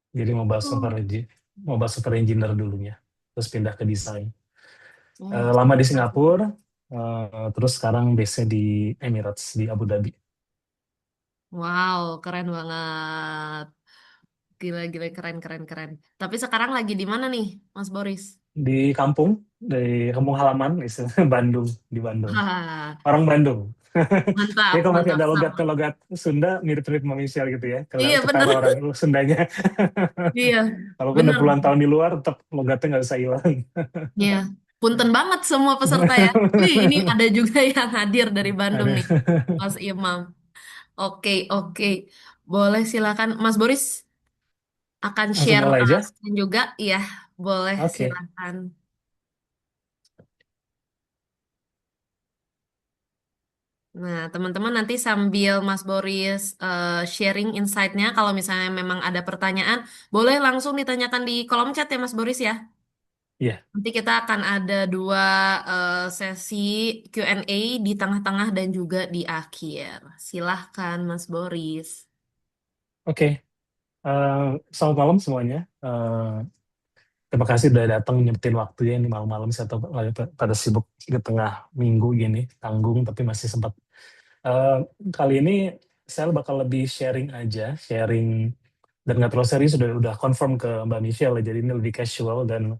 Jadi Oh, mobile software engineer dulunya, terus pindah ke desain. Lama di seru. Singapura, terus sekarang base di Emirates di Abu Dhabi. Wow, keren banget. Gila, gila, keren, keren, keren. Tapi sekarang lagi di mana nih, Mas Boris? Di kampung halaman, istilah Bandung, di Bandung. Hahaha, Orang Bandung. mantap, Kayak kalau masih mantap ada sama. logat-logat Sunda, mirip-mirip sama Michelle gitu ya. Kalau Iya, ketara bener. orang Sundanya. Iya, Walaupun udah bener. puluhan tahun di luar, tetap logatnya nggak bisa hilang. Iya. Punten banget semua peserta ya. Wih, ini ada juga yang hadir dari Bandung Ada. nih, Mas Imam. Oke, oke. Boleh silakan. Mas Boris akan Langsung share mulai aja. screen juga. Iya, boleh Oke. silakan. Nah, teman-teman nanti sambil Mas Boris sharing insight-nya, kalau misalnya memang ada pertanyaan, boleh langsung ditanyakan di kolom chat ya Mas Boris ya. Iya. Nanti kita akan ada dua sesi Q&A di tengah-tengah dan juga di akhir. Silahkan Mas Boris. Oke. Selamat malam semuanya. Terima kasih udah datang nyempetin waktunya ini malam-malam. Saya tahu lagi pada sibuk di tengah minggu gini, tanggung, tapi masih sempat. Eh, Kali ini saya bakal lebih sharing aja, sharing dan nggak terlalu serius, udah confirm ke Mbak Michelle ya, jadi ini lebih casual dan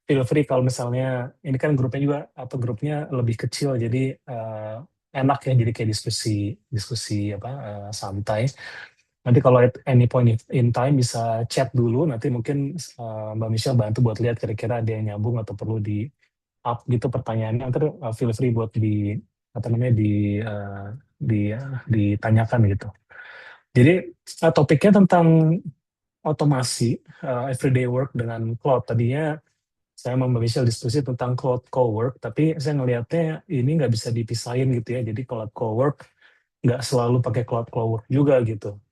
feel free kalau misalnya ini kan grupnya juga apa grupnya lebih kecil jadi eh, enak ya jadi kayak diskusi diskusi apa santai. Nanti kalau at any point in time bisa chat dulu, nanti mungkin Mbak Michelle bantu buat lihat kira-kira ada yang nyambung atau perlu di up gitu pertanyaannya. Nanti feel free buat di apa namanya ditanyakan gitu. Jadi topiknya tentang otomasi everyday work dengan cloud. Tadinya saya sama Mbak Michelle diskusi tentang cloud cowork, tapi saya ngelihatnya ini nggak bisa dipisahin gitu ya. Jadi cloud cowork nggak selalu pakai cloud cowork juga gitu.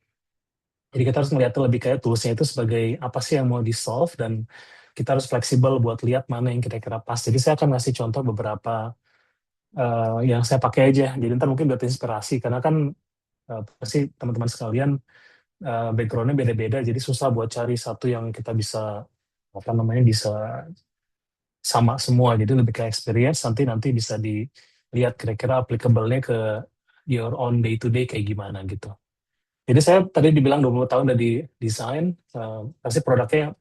Jadi kita harus melihatnya lebih kayak toolsnya itu sebagai apa sih yang mau di-solve dan kita harus fleksibel buat lihat mana yang kira-kira pas. Jadi saya akan ngasih contoh beberapa yang saya pakai aja. Jadi ntar mungkin buat inspirasi karena kan pasti teman-teman sekalian background-nya beda-beda. Jadi susah buat cari satu yang kita bisa apa namanya bisa sama semua. Jadi lebih ke experience nanti nanti bisa dilihat kira-kira applicable-nya ke your own day to day kayak gimana gitu. Jadi saya tadi dibilang 20 tahun udah di desain, pasti produknya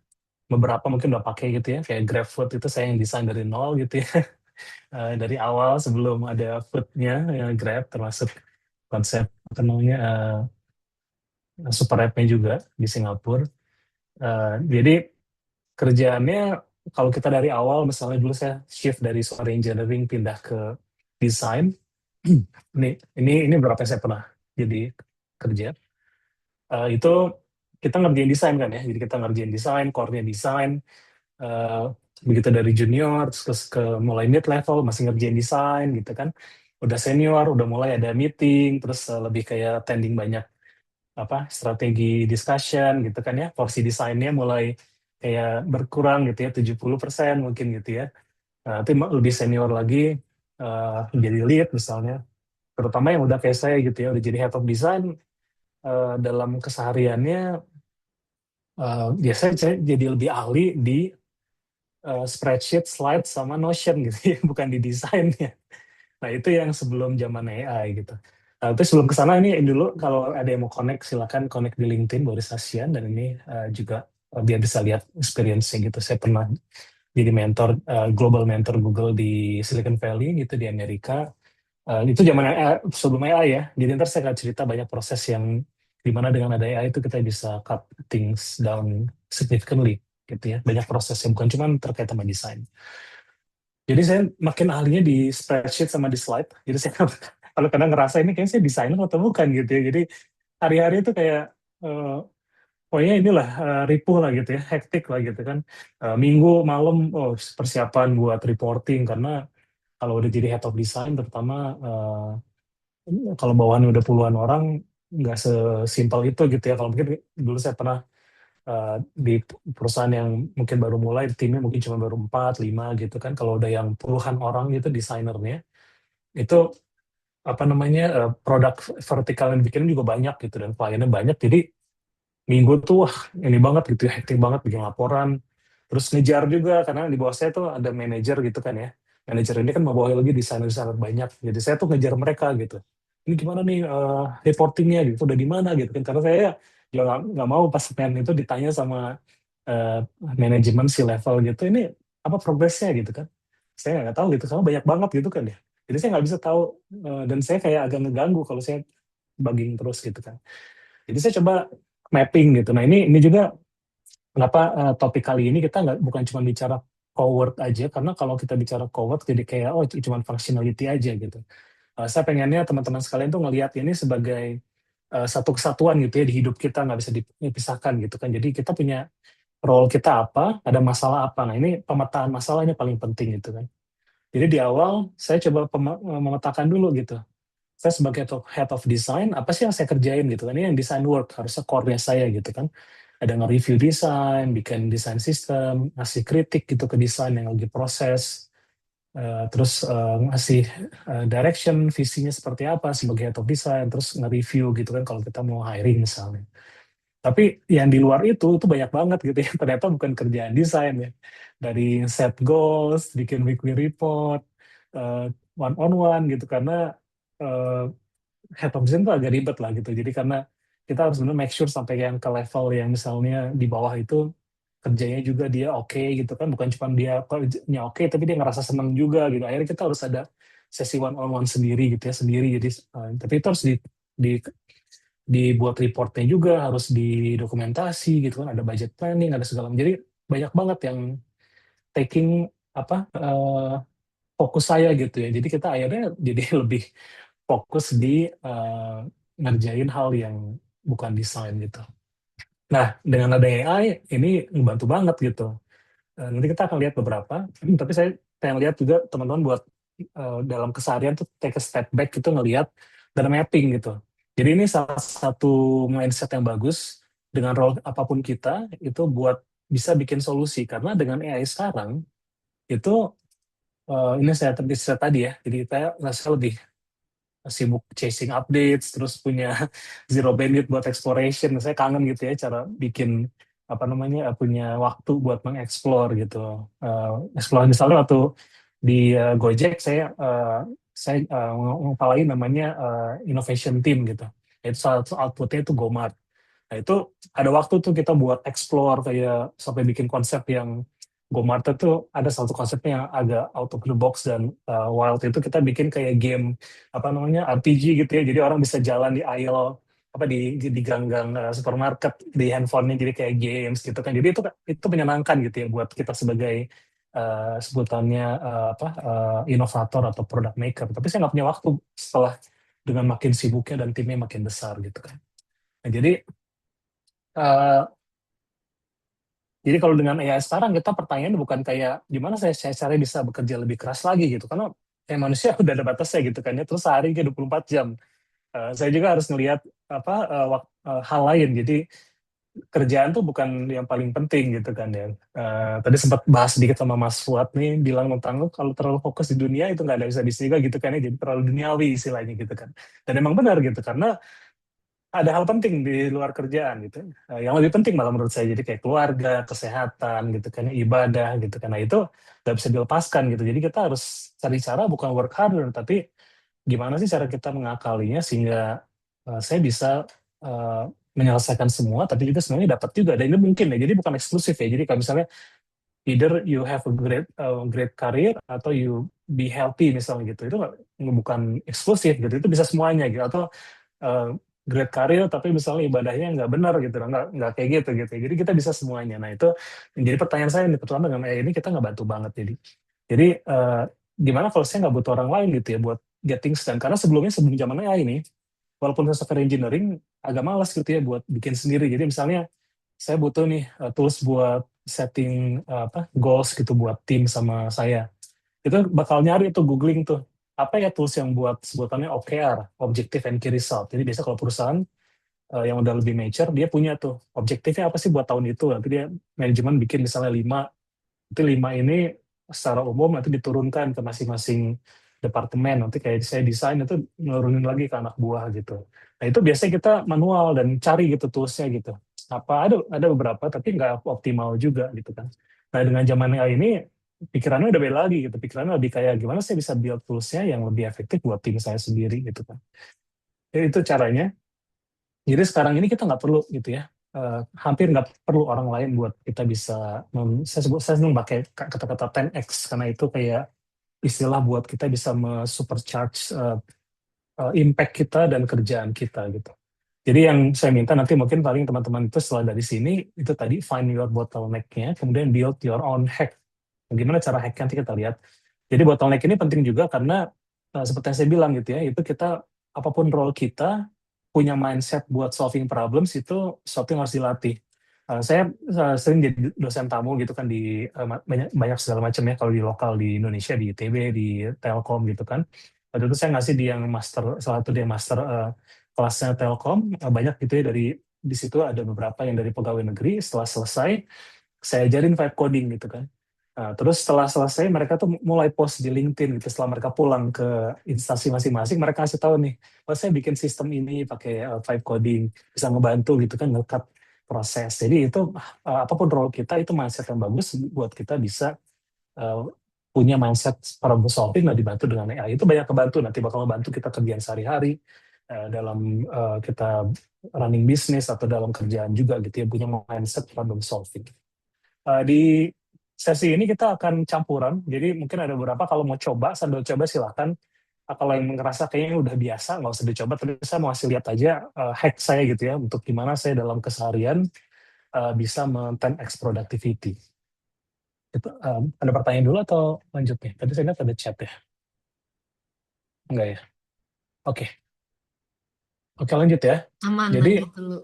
beberapa mungkin udah pakai gitu ya, kayak GrabFood itu saya yang desain dari nol gitu ya. Dari awal sebelum ada foodnya, ya, Grab termasuk konsep apa namanya super app-nya juga di Singapura. Jadi kerjaannya kalau kita dari awal misalnya dulu saya shift dari software engineering pindah ke desain. Ini berapa saya pernah jadi kerja. Itu kita ngerjain desain kan ya. Jadi kita ngerjain desain, core-nya desain. eh, Begitu dari junior terus ke mulai mid level masih ngerjain desain gitu kan. Udah senior, udah mulai ada meeting, terus lebih kayak attending banyak apa strategi discussion gitu kan ya. Porsi desainnya mulai kayak berkurang gitu ya, 70% mungkin gitu ya. Nanti lebih senior lagi jadi lead misalnya. Terutama yang udah kayak saya gitu ya, udah jadi head of design dalam kesehariannya biasanya saya jadi lebih ahli di spreadsheet, slide, sama Notion gitu ya, bukan di desainnya. Nah itu yang sebelum zaman AI gitu. Nah, itu sebelum ke sana ini dulu kalau ada yang mau connect silakan connect di LinkedIn Boris Asian dan ini juga biar bisa lihat experience-nya gitu. Saya pernah jadi mentor global mentor Google di Silicon Valley gitu di Amerika. Itu zaman sebelum AI ya. Jadi ntar saya akan cerita banyak proses yang dimana dengan ada AI itu kita bisa cut things down significantly gitu ya. Banyak prosesnya bukan cuma terkait sama desain. Jadi saya makin ahlinya di spreadsheet sama di slide. Jadi saya kalau kadang ngerasa ini kayaknya saya desainer atau bukan gitu ya. Jadi hari-hari itu kayak eh, pokoknya inilah ripuh lah gitu ya, hektik lah gitu kan. Minggu malam oh persiapan buat reporting karena kalau udah jadi head of design terutama kalau bawahannya udah puluhan orang nggak sesimpel itu gitu ya. Kalau mungkin dulu saya pernah di perusahaan yang mungkin baru mulai timnya mungkin cuma baru 4 5 gitu kan. Kalau udah yang puluhan orang gitu desainernya itu apa namanya produk vertikal yang bikin juga banyak gitu dan kliennya banyak jadi minggu tuh wah ini banget gitu ya, hektik banget bikin laporan, terus ngejar juga karena di bawah saya tuh ada manajer gitu kan ya. Manajer ini kan membawahi lagi desainer-desainer banyak, jadi saya tuh ngejar mereka gitu. Ini gimana nih reportingnya gitu, udah di mana gitu kan? Karena saya juga nggak mau pas Senin itu ditanya sama eh, manajemen si level gitu, ini apa progresnya gitu kan? Saya nggak tahu gitu, karena banyak banget gitu kan ya. Jadi saya nggak bisa tahu dan saya kayak agak ngeganggu kalau saya bugging terus gitu kan. Jadi saya coba mapping gitu. Nah ini juga kenapa topik kali ini kita nggak bukan cuma bicara coward aja, karena kalau kita bicara coward jadi kayak oh itu cuma functionality aja gitu. Saya pengennya teman-teman sekalian tuh ngelihat ini sebagai satu kesatuan gitu ya di hidup kita, nggak bisa dipisahkan gitu kan. Jadi kita punya role kita apa, ada masalah apa. Nah ini pemetaan masalahnya paling penting gitu kan. Jadi di awal saya coba memetakan dulu gitu, saya sebagai head of design, apa sih yang saya kerjain gitu kan? Ini yang design work, harusnya core-nya saya gitu kan. Ada nge-review desain, bikin desain sistem, ngasih kritik gitu ke desain yang lagi proses, terus ngasih direction, visinya seperti apa sebagai head of design, terus nge-review gitu kan kalau kita mau hiring misalnya. Tapi yang di luar itu banyak banget gitu ya. Ternyata bukan kerjaan desain ya. Dari set goals, bikin weekly report, one on one gitu karena eh, head of design itu agak ribet lah gitu. Jadi karena kita harus benar make sure sampai yang ke level yang misalnya di bawah itu kerjanya juga dia oke gitu kan. Bukan cuma dia kerjanya oke, tapi dia ngerasa seneng juga gitu. Akhirnya kita harus ada sesi one on one sendiri gitu ya sendiri. Jadi tapi itu harus di dibuat reportnya juga, harus didokumentasi gitu kan. Ada budget planning, ada segala macam. Jadi banyak banget yang taking apa fokus saya gitu ya. Jadi kita akhirnya jadi lebih fokus di ngerjain hal yang bukan desain gitu. Nah, dengan ada AI ini membantu banget gitu. Nanti kita akan lihat beberapa, tapi saya pengen lihat juga teman-teman buat dalam keseharian tuh take a step back gitu ngelihat dan mapping gitu. Jadi ini salah satu mindset yang bagus dengan role apapun kita itu buat bisa bikin solusi karena dengan AI sekarang itu ini saya tadi ya. Jadi kita rasa lebih sibuk chasing updates, terus punya zero bandwidth buat exploration. Saya kangen gitu ya cara bikin apa namanya punya waktu buat mengeksplor gitu. Explore misalnya waktu di Gojek saya ngepalain namanya innovation team gitu. Itu salah satu outputnya itu Gomart. Nah itu ada waktu tuh kita buat explore kayak sampai bikin konsep yang Go Market tuh ada satu konsepnya yang agak out of the box dan wild itu kita bikin kayak game apa namanya RPG gitu ya. Jadi orang bisa jalan di aisle apa di gang-gang supermarket di handphonenya jadi kayak games gitu kan. Jadi itu menyenangkan gitu ya buat kita sebagai sebutannya apa inovator atau product maker. Tapi saya nggak punya waktu setelah dengan makin sibuknya dan timnya makin besar gitu kan. Nah, eh, jadi kalau dengan AI sekarang kita pertanyaan bukan kayak gimana saya cara bisa bekerja lebih keras lagi gitu karena kayak manusia udah ada batasnya gitu kan ya terus sehari ke 24 jam. Saya juga harus ngelihat apa hal lain. Jadi kerjaan tuh bukan yang paling penting gitu kan ya. Tadi sempat bahas sedikit sama Mas Fuad nih bilang tentang "Oh, kalau terlalu fokus di dunia itu nggak ada bisa juga gitu kan ya jadi terlalu duniawi istilahnya gitu kan. Dan emang benar gitu karena ada hal penting di luar kerjaan gitu. Yang lebih penting malah menurut saya jadi kayak keluarga, kesehatan gitu kan, ibadah gitu kan. Nah itu nggak bisa dilepaskan gitu. Jadi kita harus cari cara bukan work harder, tapi gimana sih cara kita mengakalinya sehingga saya bisa uh, menyelesaikan semua, tapi juga sebenarnya dapat juga. Dan ini mungkin ya, jadi bukan eksklusif ya. Jadi kalau misalnya either you have a great career atau you be healthy misalnya gitu, itu bukan eksklusif gitu. Itu bisa semuanya gitu. Atau uh, great career tapi misalnya ibadahnya nggak benar gitu nggak kayak gitu gitu jadi kita bisa semuanya. Nah itu jadi pertanyaan saya nih pertama dengan AI ini kita nggak bantu banget jadi gimana kalau saya nggak butuh orang lain gitu ya buat get things done karena sebelum zaman AI ini walaupun saya software engineering agak malas gitu ya buat bikin sendiri. Jadi misalnya saya butuh nih tools buat setting apa goals gitu buat tim sama saya itu bakal nyari tuh googling tuh apa ya tools yang buat sebutannya OKR, Objective and Key Result. Jadi biasa kalau perusahaan yang udah lebih mature dia punya tuh objektifnya apa sih buat tahun itu. Nanti dia manajemen bikin misalnya 5, nanti 5 ini secara umum nanti diturunkan ke masing-masing departemen. Nanti kayak saya desain itu nurunin lagi ke anak buah gitu. Nah itu biasanya kita manual dan cari gitu toolsnya gitu. ada beberapa tapi nggak optimal juga gitu kan. Nah dengan zaman AI ini pikirannya udah beda lagi gitu, pikirannya lebih kayak gimana saya bisa build toolsnya yang lebih efektif buat tim saya sendiri gitu kan. Jadi itu caranya. Jadi sekarang ini kita nggak perlu gitu ya, hampir nggak perlu orang lain buat kita bisa, saya senang pakai kata-kata 10x karena itu kayak istilah buat kita bisa supercharge impact kita dan kerjaan kita gitu. Jadi yang saya minta nanti mungkin paling teman-teman itu setelah dari sini itu tadi find your bottleneck-nya, kemudian build your own hack. Bagaimana cara hack nanti kita lihat. Jadi bottleneck ini penting juga karena seperti yang saya bilang gitu ya, itu kita apapun role kita punya mindset buat solving problems itu sesuatu yang harus dilatih. Saya sering jadi dosen tamu gitu kan di banyak banyak segala macam ya kalau di lokal di Indonesia di ITB di Telkom gitu kan. Waktu itu saya ngasih di yang master salah satu dia master kelasnya Telkom banyak gitu ya dari di situ ada beberapa yang dari pegawai negeri setelah selesai saya ajarin vibe coding gitu kan. Nah, terus setelah selesai mereka tuh mulai post di LinkedIn gitu setelah mereka pulang ke instansi masing-masing mereka kasih tahu nih, oh saya bikin sistem ini pakai vibe coding bisa ngebantu gitu kan nge-cut proses. Jadi itu apapun role kita itu mindset yang bagus buat kita bisa uh, punya mindset problem solving dan dibantu dengan AI itu banyak kebantu nanti bakal membantu kita kerjaan sehari-hari dalam kita running bisnis atau dalam kerjaan juga gitu ya punya mindset problem solving. Di sesi ini kita akan campuran, jadi mungkin ada beberapa kalau mau coba sambil coba silakan. Kalau yang ngerasa kayaknya udah biasa nggak usah dicoba, tapi saya mau kasih lihat aja hack saya gitu ya untuk gimana saya dalam keseharian bisa men-10x productivity. Itu, ada pertanyaan dulu atau lanjut nih? Tadi saya lihat ada chat ya, enggak ya? Oke, oke lanjut ya. Aman, Jadi lanjut dulu.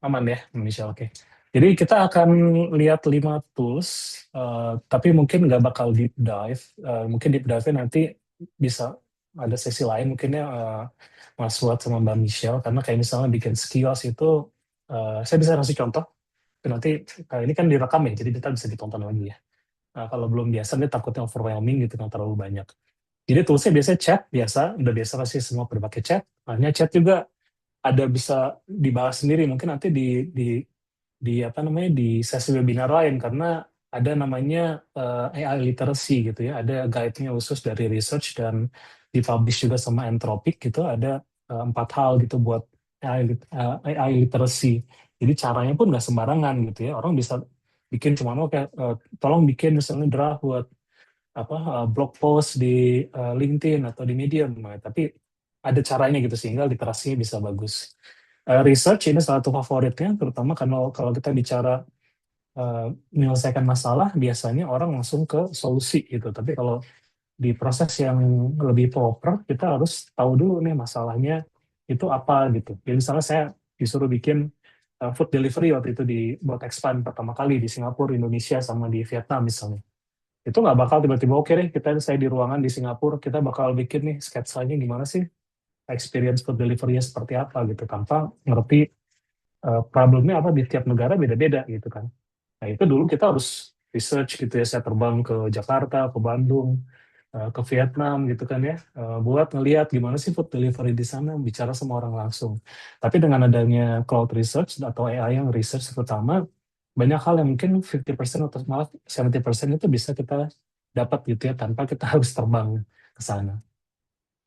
aman ya, Michelle. Oke. Jadi kita akan lihat 5 tools, tapi mungkin nggak bakal deep dive. Mungkin deep dive nanti bisa ada sesi lain, mungkinnya Mas Fuad sama Mbak Michelle, karena kayak misalnya bikin skills itu, saya bisa kasih contoh. Nanti ini kan direkam ya, jadi kita bisa ditonton lagi ya. Kalau belum biasa, dia takutnya overwhelming gitu, kan terlalu banyak. Jadi toolsnya biasanya chat, biasa, udah biasa pasti semua berpakai chat. Hanya chat juga ada bisa dibahas sendiri mungkin nanti di apa namanya di sesi webinar lain karena ada namanya AI literacy gitu ya ada guide-nya khusus dari research dan dipublish juga sama Anthropic gitu ada 4 hal gitu buat AI literacy jadi caranya pun nggak sembarangan gitu ya orang bisa bikin cuma mau kayak tolong bikin misalnya draft buat apa blog post di LinkedIn atau di Medium nah, tapi ada caranya gitu sehingga literasinya bisa bagus. Research ini salah satu favoritnya, terutama karena kalau kita bicara menyelesaikan masalah, biasanya orang langsung ke solusi gitu. Tapi kalau di proses yang lebih proper, kita harus tahu dulu nih masalahnya itu apa gitu. Jadi misalnya saya disuruh bikin food delivery waktu itu di buat expand pertama kali di Singapura, Indonesia, sama di Vietnam misalnya. Itu nggak bakal tiba-tiba oke deh saya di ruangan di Singapura, kita bakal bikin nih sketsanya gimana sih experience food delivery-nya seperti apa gitu tanpa ngerti problemnya apa di tiap negara beda-beda gitu kan. Nah itu dulu kita harus research gitu ya, saya terbang ke Jakarta, ke Bandung, ke Vietnam gitu kan ya, buat ngelihat gimana sih food delivery di sana, bicara sama orang langsung. Tapi dengan adanya cloud research atau AI yang research terutama, banyak hal yang mungkin 50% atau malah 70% itu bisa kita dapat gitu ya, tanpa kita harus terbang ke sana.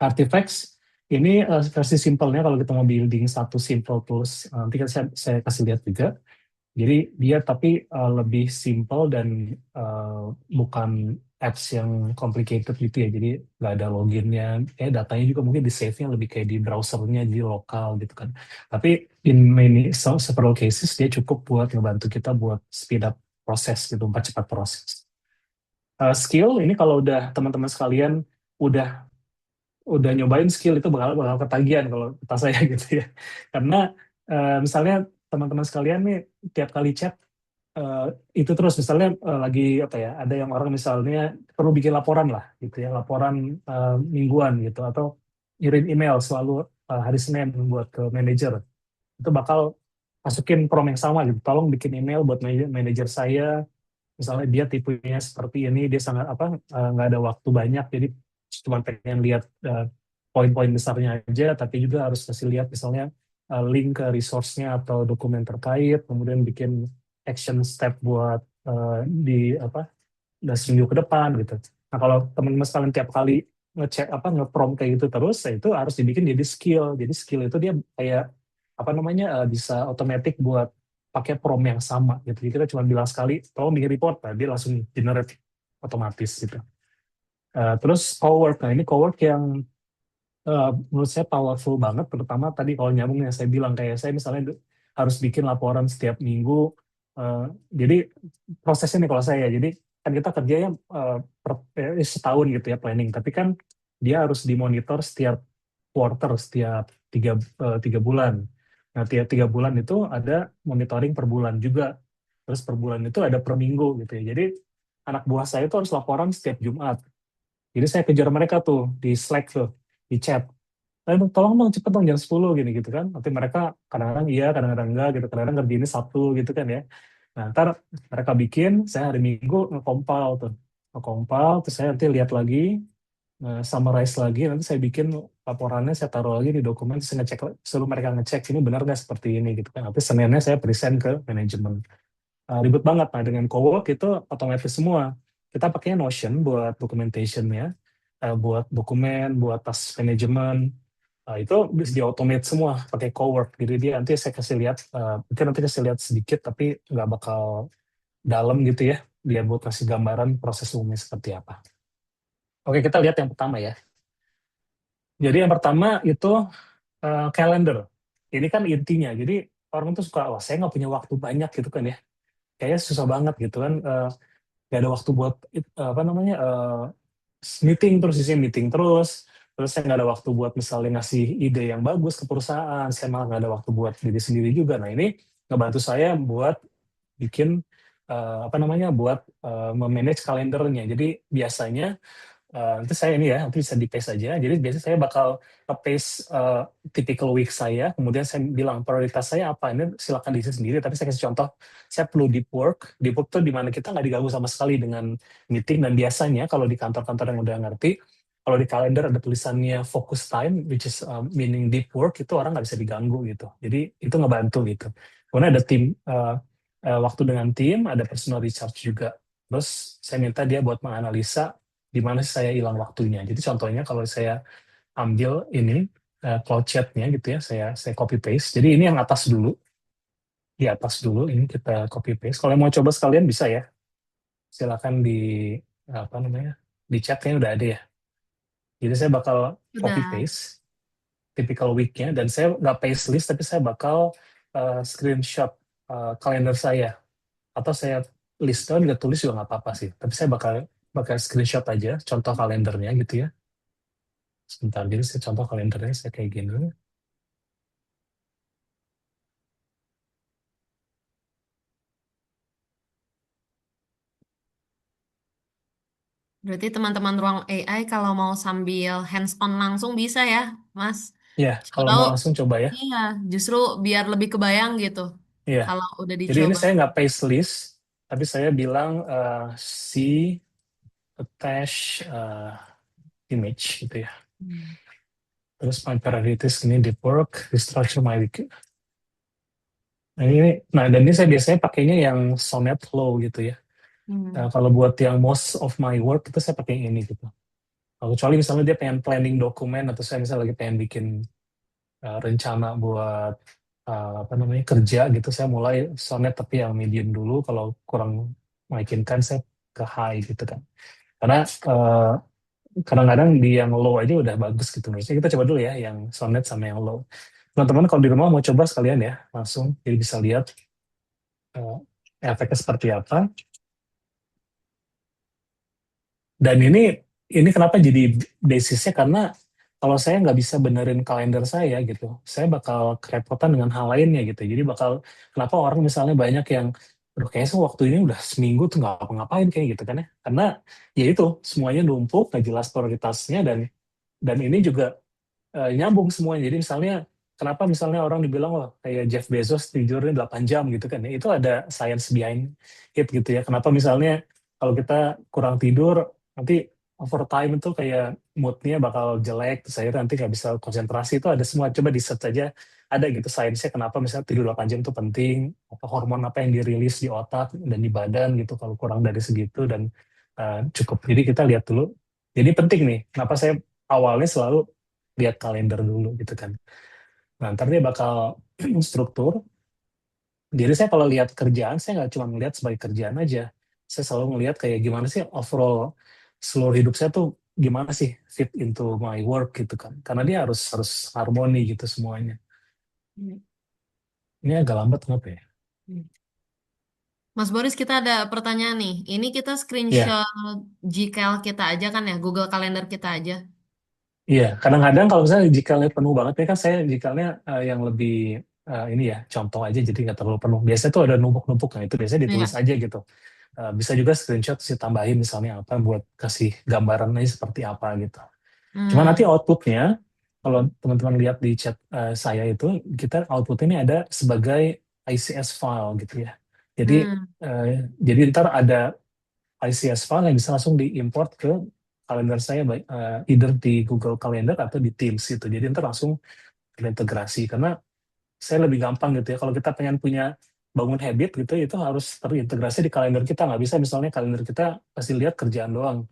Artifacts ini versi simpelnya kalau kita mau building satu simple tools nanti kan saya kasih lihat juga. Jadi dia tapi lebih simple dan bukan apps yang complicated gitu ya. Jadi nggak ada loginnya. Datanya juga mungkin di save-nya lebih kayak di browsernya di lokal gitu kan. Tapi in many several cases dia cukup buat ngebantu kita buat speed up proses gitu, mempercepat proses. Skill ini kalau udah teman-teman sekalian udah nyobain skill itu bakal ketagihan kalau kata saya gitu ya. Karena misalnya teman-teman sekalian nih tiap kali chat eh, itu terus misalnya lagi apa ya ada yang orang misalnya perlu bikin laporan lah gitu ya laporan mingguan gitu atau ngirim email selalu hari Senin buat ke manajer itu bakal masukin prompt yang sama gitu tolong bikin email buat manajer saya misalnya dia tipenya seperti ini dia sangat apa nggak ada waktu banyak jadi cuma pengen lihat poin-poin besarnya aja tapi juga harus kasih lihat misalnya link ke resource-nya atau dokumen terkait, kemudian bikin action step buat di apa dan seminggu ke depan gitu. Nah kalau teman-teman sekalian tiap kali ngecek apa nge-prompt kayak gitu terus, ya itu harus dibikin jadi skill. Jadi skill itu dia kayak apa namanya bisa otomatis buat pakai prompt yang sama gitu. Jadi kita cuma bilang sekali, tolong bikin report, nah dia langsung generate otomatis gitu. Terus cowork, nah ini cowork yang menurut saya powerful banget, terutama tadi kalau nyambung yang saya bilang kayak saya misalnya harus bikin laporan setiap minggu. eh, jadi prosesnya nih kalau saya, jadi kan kita kerjanya setahun gitu ya planning, tapi kan dia harus dimonitor setiap quarter, setiap 3 bulan. Nah tiap 3 bulan itu ada monitoring per bulan juga, terus per bulan itu ada per minggu gitu ya. Jadi anak buah saya itu harus laporan setiap Jumat. Jadi saya kejar mereka tuh di Slack tuh, di chat. Tolong dong cepet dong jam 10 gini gitu kan. Nanti mereka kadang-kadang iya, kadang-kadang enggak gitu. Kadang-kadang ngerjainnya Sabtu gitu kan ya. Nah, ntar mereka bikin, saya hari Minggu nge-compile tuh. Nge-compile, terus saya nanti lihat lagi, summarize lagi, nanti saya bikin laporannya, saya taruh lagi di dokumen, terus saya ngecek, suruh mereka ngecek, ini benar nggak seperti ini gitu kan. Nanti Seninnya saya present ke manajemen. Ribet banget. Nah, dengan Cowork itu otomatis semua. Kita pakainya Notion buat documentation-nya, buat dokumen, buat task manajemen. Itu bisa di-automate semua pakai Cowork. Jadi dia nanti saya kasih lihat, mungkin nanti kasih lihat sedikit, tapi nggak bakal dalam gitu ya. Dia buat kasih gambaran proses umumnya seperti apa. Oke, kita lihat yang pertama ya. Jadi yang pertama itu calendar. Ini kan intinya. Jadi orang tuh suka, wah saya nggak punya waktu banyak gitu kan ya. Kayaknya susah banget gitu kan. Nggak ada waktu buat apa namanya meeting terus isinya meeting terus saya nggak ada waktu buat misalnya ngasih ide yang bagus ke perusahaan, saya malah nggak ada waktu buat diri sendiri juga. Nah ini ngebantu saya buat bikin apa namanya buat memanage kalendernya. Jadi biasanya nanti saya ini ya, nanti bisa di-paste aja. Jadi biasanya saya bakal nge-paste typical week saya, kemudian saya bilang prioritas saya apa. Ini silakan diisi sendiri, tapi saya kasih contoh. Saya perlu deep work. Deep work tuh di mana kita nggak diganggu sama sekali dengan meeting, dan biasanya kalau di kantor-kantor yang udah ngerti, kalau di kalender ada tulisannya focus time, which is meaning deep work, itu orang nggak bisa diganggu gitu. Jadi itu ngebantu gitu. Kemudian ada tim, waktu dengan tim, ada personal recharge juga. Terus saya minta dia buat menganalisa di mana saya hilang waktunya. Jadi contohnya kalau saya ambil ini cloud chat-nya gitu ya, saya copy paste. Jadi ini yang atas dulu, di atas dulu ini kita copy paste. Kalau mau coba sekalian bisa ya, silakan di apa namanya di chat-nya udah ada ya. Jadi saya bakal copy Udah. paste typical week-nya, dan saya nggak paste list, tapi saya bakal screenshot kalender saya, atau saya list down nggak tulis juga nggak apa-apa sih. Tapi saya bakal bakal screenshot aja contoh kalendernya gitu ya. Sebentar, jadi saya contoh kalendernya saya kayak gini. Berarti teman-teman ruang AI kalau mau sambil hands-on langsung bisa ya, Mas? Ya, Siapa kalau tahu, mau langsung coba ya. iya, justru biar lebih kebayang gitu Iya. kalau udah Jadi ini dicoba. saya nggak paste list, tapi saya bilang see attach image gitu ya. Hmm. Terus my priorities ini deep work, restructure my week. Nah, dan ini saya biasanya pakainya yang Sonnet Flow gitu ya. Nah, Hmm. kalau buat yang most of my work itu saya pakai yang ini gitu. Kalau kecuali misalnya dia pengen planning dokumen, atau saya misalnya lagi pengen bikin rencana buat apa namanya kerja gitu, saya mulai Sonnet tapi yang medium dulu. Kalau kurang meyakinkan saya ke high gitu kan. Karena kadang-kadang di yang low aja udah bagus gitu. Misalnya kita coba dulu ya yang Sonnet sama yang low. Teman-teman kalau di rumah mau coba sekalian ya langsung, jadi bisa lihat uh, efeknya seperti apa. Dan ini kenapa jadi basisnya, karena kalau saya nggak bisa benerin kalender saya gitu, saya bakal kerepotan dengan hal lainnya gitu. Jadi kenapa orang misalnya banyak yang, aduh kayaknya waktu ini udah seminggu tuh nggak apa-ngapain kayak gitu kan ya. Karena ya itu, semuanya numpuk, nggak jelas prioritasnya, dan ini juga nyambung semuanya. Jadi misalnya, kenapa misalnya orang dibilang, wah kayak Jeff Bezos tidurnya 8 jam gitu kan ya, itu ada science behind it gitu ya. Kenapa misalnya kalau kita kurang tidur, nanti overtime itu kayak moodnya bakal jelek, terus akhirnya nanti nggak bisa konsentrasi, itu ada semua. Coba di search aja, ada gitu sainsnya kenapa misalnya tidur 8 jam itu penting, apa hormon apa yang dirilis di otak dan di badan gitu kalau kurang dari segitu, dan cukup. Jadi kita lihat dulu. Jadi penting nih, kenapa saya awalnya selalu lihat kalender dulu gitu kan. Nah, ntar dia bakal struktur. Jadi saya kalau lihat kerjaan, saya nggak cuma melihat sebagai kerjaan aja. Saya selalu melihat kayak gimana sih overall seluruh hidup saya tuh gimana sih fit into my work gitu kan. Karena dia harus harus harmoni gitu semuanya. Hmm. Ini agak lambat kenapa ya? Mas Boris, kita ada pertanyaan nih. Ini kita Iya, screenshot Gcal kita aja kan ya, Google Calendar kita aja. iya. Kadang-kadang kalau misalnya jikalnya penuh banget, ya kan saya jikalnya yang lebih ini ya, contoh aja jadi nggak terlalu penuh. Biasanya tuh ada numpuk-numpuk, nah itu biasanya ditulis Iya. aja gitu. Bisa juga screenshot sih tambahin misalnya apa buat kasih gambarannya seperti apa gitu. Cuma nanti Hmm. outputnya, kalau teman-teman lihat di chat saya itu, kita outputnya ini ada sebagai ICS file gitu ya. Jadi Hmm. jadi ntar ada ICS file yang bisa langsung diimport ke kalender saya, baik either di Google Calendar atau di Teams gitu. Jadi ntar langsung terintegrasi, karena saya lebih gampang gitu ya. Kalau kita pengen punya bangun habit gitu, itu harus terintegrasi di kalender kita. Nggak bisa misalnya kalender kita pasti lihat kerjaan doang.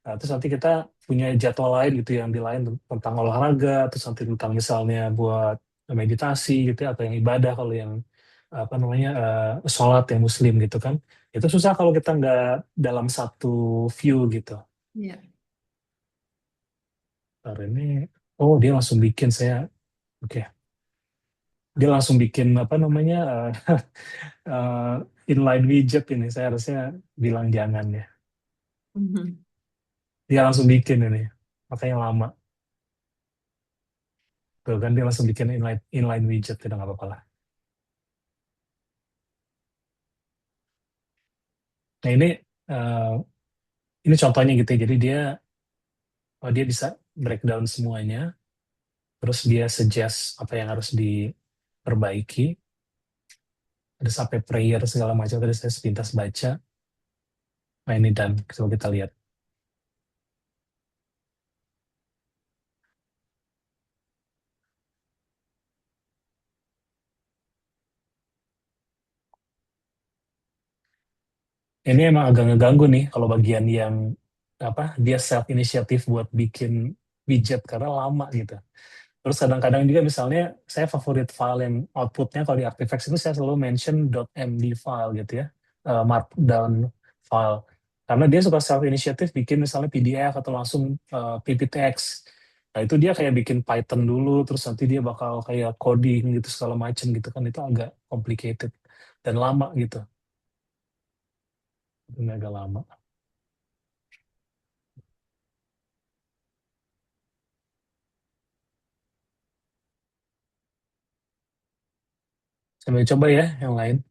Nah, terus nanti kita punya jadwal lain gitu yang di lain tentang olahraga, terus nanti tentang misalnya buat meditasi gitu ya, atau yang ibadah kalau yang apa namanya sholat yang muslim gitu kan. Itu susah kalau kita nggak dalam satu view gitu. Iya. Hari ini, oh dia langsung bikin saya, oke. Dia langsung bikin apa namanya eh, inline widget ini. Saya harusnya bilang jangan ya. Mhm. Dia langsung bikin ini, makanya lama. Tuh kan dia langsung bikin inline widget, tidak nggak apa-apa lah. Nah eh, ini contohnya gitu ya. Jadi dia bisa breakdown semuanya, terus dia suggest apa yang harus diperbaiki, ada sampai prayer segala macam. Tadi saya sepintas baca. Nah ini dan coba kita lihat. Ini emang agak ngeganggu nih kalau bagian yang apa dia self initiative buat bikin widget karena lama gitu. Terus kadang-kadang juga misalnya saya favorit file yang outputnya kalau di Artifacts itu saya selalu mention .md file gitu ya, markdown file. Karena dia suka self initiative bikin misalnya PDF atau langsung PPTX. Nah itu dia kayak bikin Python dulu, terus nanti dia bakal kayak coding gitu segala macam gitu kan, itu agak complicated dan lama gitu. Ini agak lama. Sambil coba ya yang lain.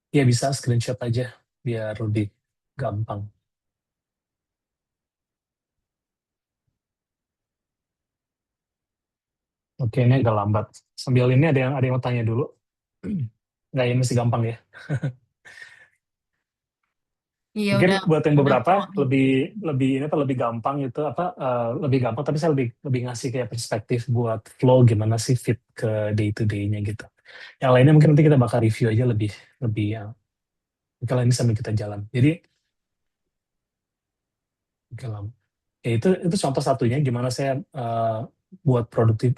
Ya bisa screenshot aja biar lebih gampang. Oke, ini agak lambat. Sambil ini ada yang mau tanya dulu. Nggak, ini masih gampang ya. Iya Mungkin buat yang udah pro beberapa nih. lebih lebih ini apa lebih gampang gitu apa lebih gampang, tapi saya lebih lebih ngasih kayak perspektif buat flow gimana sih fit ke day to day-nya gitu. Yang lainnya mungkin nanti kita bakal review aja lebih lebih ya. Kalau ini sambil kita jalan. Jadi oke lah. Ya itu contoh satunya gimana saya buat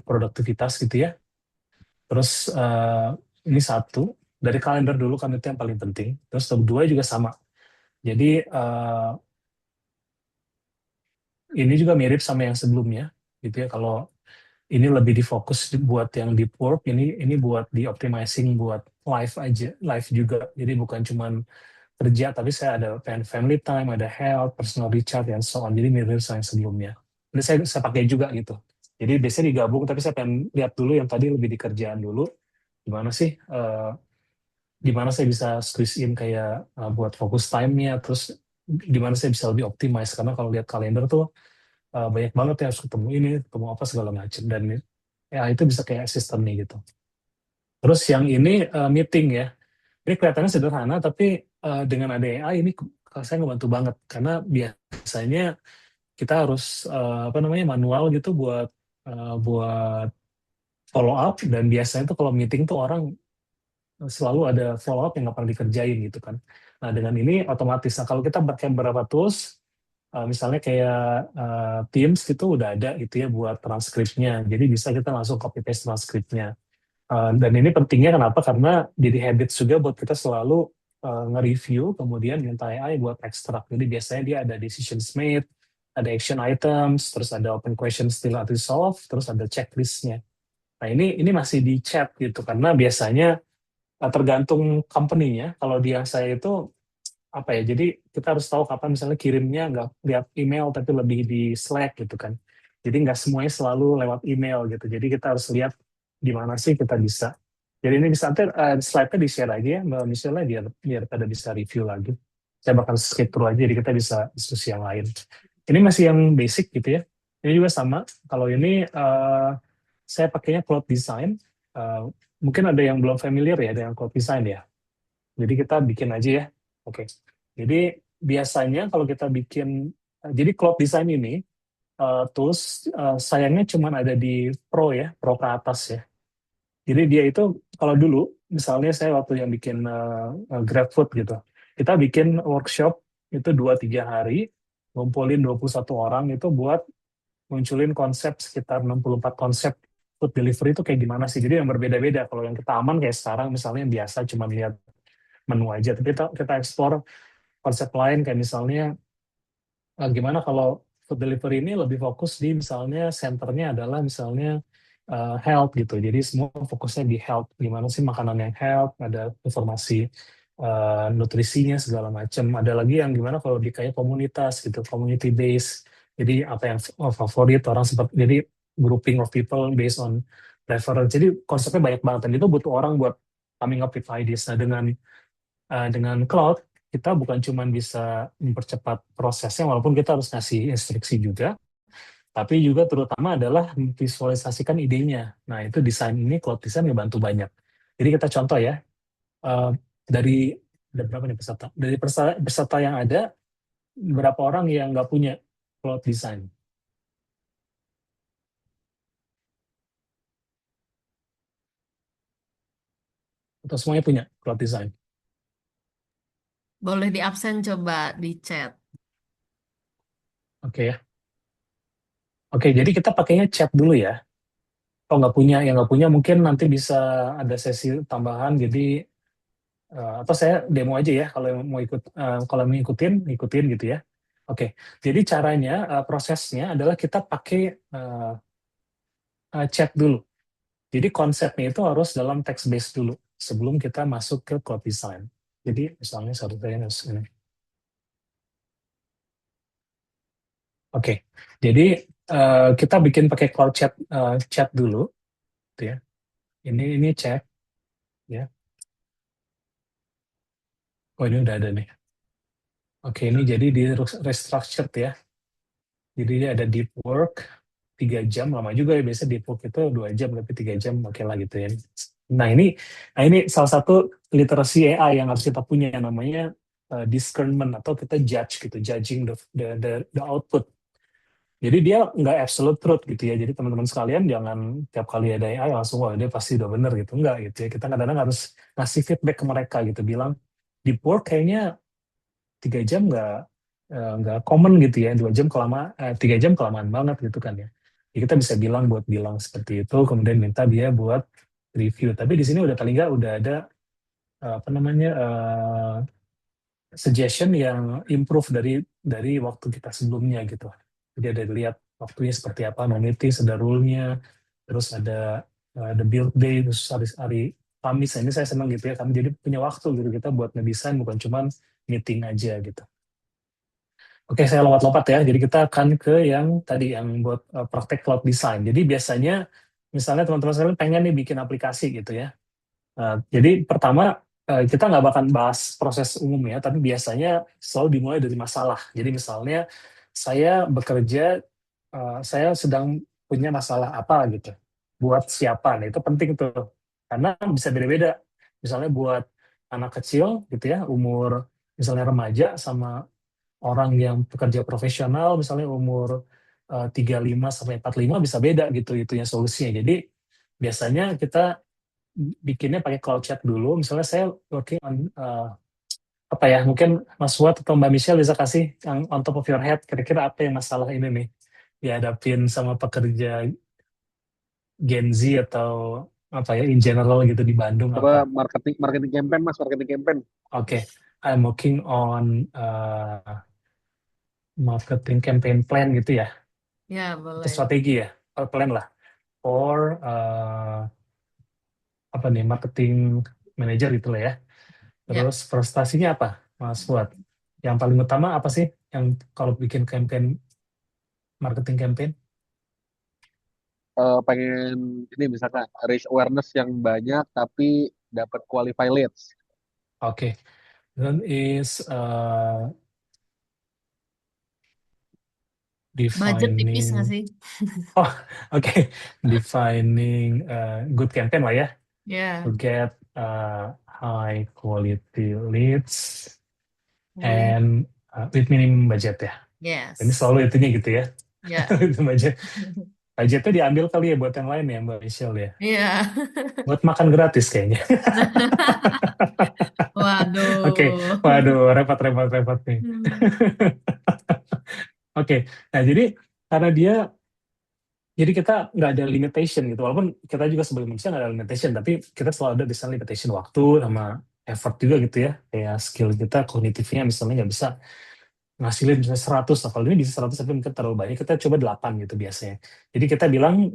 produktivitas gitu ya. Terus ini satu dari kalender dulu kan itu yang paling penting. Terus kedua juga sama. Jadi ini juga mirip sama yang sebelumnya gitu ya. Kalau ini lebih difokus buat yang deep work, ini buat di optimizing buat life aja, life juga. Jadi bukan cuman kerja, tapi saya ada family time, ada health, personal recharge, dan so on. Jadi mirip sama yang sebelumnya. Ini saya pakai juga gitu. Jadi biasanya digabung, tapi saya pengen lihat dulu yang tadi lebih di kerjaan dulu. Gimana sih, gimana saya bisa squeeze in kayak buat fokus time-nya, terus gimana saya bisa lebih optimize. Karena kalau lihat kalender tuh banyak banget ya harus ketemu ini, ketemu apa segala macam. Dan ya itu bisa kayak asisten nih gitu. Terus yang ini meeting ya. Ini kelihatannya sederhana, tapi dengan ada AI ini saya ngebantu banget. Karena biasanya kita harus apa namanya manual gitu buat follow up, dan biasanya tuh kalau meeting tuh orang selalu ada follow up yang nggak pernah dikerjain gitu kan. Nah dengan ini otomatis, nah kalau kita pakai beberapa tools, misalnya kayak Teams gitu udah ada gitu ya buat transkripnya, jadi bisa kita langsung copy paste transkripnya. Dan ini pentingnya kenapa? Karena jadi habit juga buat kita selalu nge-review, kemudian minta AI buat ekstrak. Jadi biasanya dia ada decisions made, ada action items, terus ada open questions still to solve, terus ada checklistnya. Nah ini masih di chat gitu, karena biasanya tergantung company-nya. Kalau dia saya itu apa ya? Jadi kita harus tahu kapan misalnya kirimnya nggak lihat email tapi lebih di Slack gitu kan. Jadi nggak semuanya selalu lewat email gitu. Jadi kita harus lihat di mana sih kita bisa. Jadi ini bisa nanti slide-nya di-share aja ya Mbak Michelle biar biar pada bisa review lagi. Saya bakal skip through aja jadi kita bisa diskusi yang lain. Ini masih yang basic gitu ya. Ini juga sama. Kalau ini saya pakainya Cloud Design. Eh, Mungkin ada yang belum familiar ya dengan Cloud Design ya. Jadi kita bikin aja ya. Oke. Jadi biasanya kalau kita bikin, jadi Cloud Design ini tools sayangnya cuma ada di Pro ya, Pro ke atas ya. Jadi dia itu kalau dulu, misalnya saya waktu yang bikin GrabFood gitu, kita bikin workshop itu 2-3 hari, ngumpulin 21 orang itu buat munculin konsep sekitar 64 konsep food delivery itu kayak gimana sih. Jadi yang berbeda-beda. Kalau yang kita aman kayak sekarang misalnya yang biasa cuma lihat menu aja, tapi kita eksplor konsep lain kayak misalnya gimana kalau food delivery ini lebih fokus di misalnya senternya adalah misalnya health gitu. Jadi semua fokusnya di health. Gimana sih makanan yang health, ada informasi nutrisinya segala macam. Ada lagi yang gimana kalau di kayak komunitas gitu, community based. Jadi apa yang favorit orang seperti jadi grouping of people based on preference. Jadi konsepnya banyak banget dan itu butuh orang buat coming up with ideas. Nah dengan cloud, kita bukan cuma bisa mempercepat prosesnya, walaupun kita harus ngasih instruksi juga, tapi juga terutama adalah memvisualisasikan idenya. Nah, itu desain ini, cloud design ngebantu banyak. Jadi kita contoh ya, eh, dari, ada berapa nih peserta? Dari peserta yang ada, berapa orang yang nggak punya cloud design? Atau semuanya punya cloud design? Boleh di absen coba di chat. Oke ya. Oke, jadi kita pakainya chat dulu ya. Kalau nggak punya, yang nggak punya mungkin nanti bisa ada sesi tambahan, jadi atau saya demo aja ya kalau yang mau ikut kalau mau ikutin gitu ya. Oke, jadi caranya prosesnya adalah kita pakai uh, chat dulu. Jadi konsepnya itu harus dalam text based dulu sebelum kita masuk ke code design. Jadi misalnya satu saya harus ini. Oke, jadi kita bikin pakai cloud chat dulu, gitu ya. Ini chat ya. Oh ini udah ada nih. Oke, ini jadi di restructured ya. Jadi dia ada deep work 3 jam, lama juga ya, biasa deep work itu 2 jam tapi 3 jam oke lah gitu ya. Nah ini salah satu literasi AI yang harus kita punya yang namanya discernment atau kita judge gitu, judging the output. Jadi dia nggak absolute truth gitu ya. Jadi teman-teman sekalian jangan tiap kali ada AI langsung wah dia pasti udah bener gitu. Enggak gitu ya. Kita kadang-kadang harus ngasih feedback ke mereka gitu, bilang deep work kayaknya 3 jam nggak common gitu ya, 2 jam 3 jam kelamaan banget gitu kan ya. Jadi kita bisa bilang seperti itu, kemudian minta dia buat review. Tapi di sini udah paling nggak udah ada apa namanya suggestion yang improve dari waktu kita sebelumnya gitu. Jadi ada lihat waktunya seperti apa, notice, ada rule-nya, terus ada build day, terus hari Kamis. Nah, ini saya senang gitu ya, kami jadi punya waktu gitu kita buat ngedesain bukan cuman meeting aja gitu. Oke, saya lompat-lompat ya. Jadi kita akan ke yang tadi yang buat praktek cloud design. Jadi biasanya misalnya teman-teman sekalian pengen nih bikin aplikasi gitu ya. Jadi pertama kita nggak bakal bahas proses umum ya, tapi biasanya selalu dimulai dari masalah. Jadi misalnya saya bekerja, saya sedang punya masalah apa gitu. Buat siapa? Nah itu penting tuh. Karena bisa beda-beda. Misalnya buat anak kecil gitu ya, umur misalnya remaja sama orang yang pekerja profesional misalnya umur 35 sampai 45 bisa beda gitu itunya solusinya. Jadi biasanya kita bikinnya pakai cloud chat dulu. Misalnya saya working on apa ya, mungkin Mas Wat atau Mbak Michelle bisa kasih yang on top of your head kira-kira apa yang masalah ini nih dihadapin sama pekerja Gen Z atau apa ya in general gitu di Bandung Coba apa. marketing marketing campaign Mas, marketing campaign. Oke, I'm working on marketing campaign plan gitu ya, Ya, atau boleh. strategi ya, or plan lah, or apa nih, marketing manager gitu lah ya. Ya. Terus prestasinya apa, Mas Fuad? Yang paling utama apa sih yang kalau bikin campaign, marketing campaign? Pengen ini misalkan raise awareness yang banyak tapi dapat qualify leads. Oke, then is Budget tipis nggak defining, sih? oh oke, Defining good campaign lah ya, to Ya, get high quality leads boleh. and with minimum budget ya. Ini Yes. selalu itunya gitu ya. Ya. Itu budget. Budgetnya diambil kali ya buat yang lain ya Mbak Michelle ya. Iya. Buat makan gratis kayaknya. Oke, Waduh. waduh, repot nih. Hmm. Oke, nah karena jadi kita nggak ada limitation gitu. Walaupun kita juga sebagai manusia nggak ada limitation, tapi kita selalu ada misalnya limitation waktu sama effort juga gitu ya. Kayak skill kita, kognitifnya misalnya nggak bisa ngasilin misalnya 100, nah kalau ini bisa 100 tapi mungkin terlalu banyak, kita coba 8 gitu biasanya. Jadi kita bilang,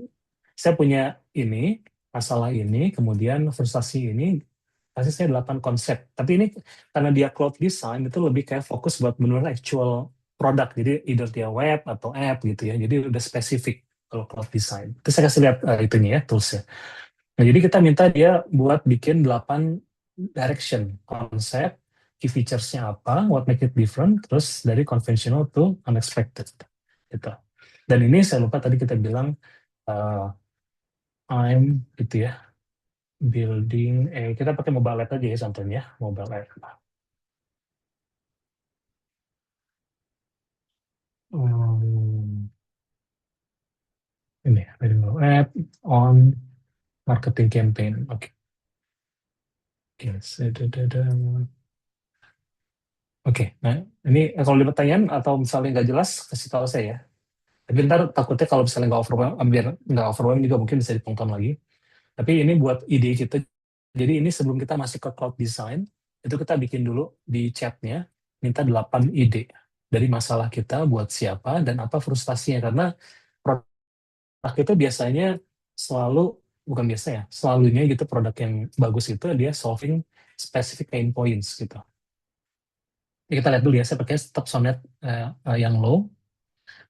saya punya ini, masalah ini, kemudian frustasi ini, kasih saya 8 konsep. Tapi ini karena dia cloud design, itu lebih kayak fokus buat benar actual produk. Jadi either dia web atau app gitu ya. Jadi udah spesifik kalau cloud design. Terus saya kasih lihat itunya ya, toolsnya. Nah, jadi kita minta dia buat bikin 8 direction, konsep, key features-nya apa, what make it different, terus dari conventional to unexpected. Gitu. Dan ini saya lupa tadi kita bilang, uh, I'm gitu ya, building, kita pakai mobile app aja ya contohnya, mobile app. Hmm, ini, mobile app on marketing campaign. Oke. Yes. Oke, nah ini kalau ada pertanyaan atau misalnya nggak jelas, kasih tahu saya ya. Tapi ntar takutnya kalau misalnya nggak overwhelm, biar nggak overwhelm juga mungkin bisa ditonton lagi. Tapi ini buat ide kita. Jadi ini sebelum kita masuk ke cloud design, itu kita bikin dulu di chatnya, minta 8 ide dari masalah kita buat siapa dan apa frustasinya. Karena produk itu biasanya selalu, bukan biasa ya, selalunya gitu produk yang bagus itu dia solving specific pain points gitu. Ini kita lihat dulu ya, saya pakai stop sonnet yang low,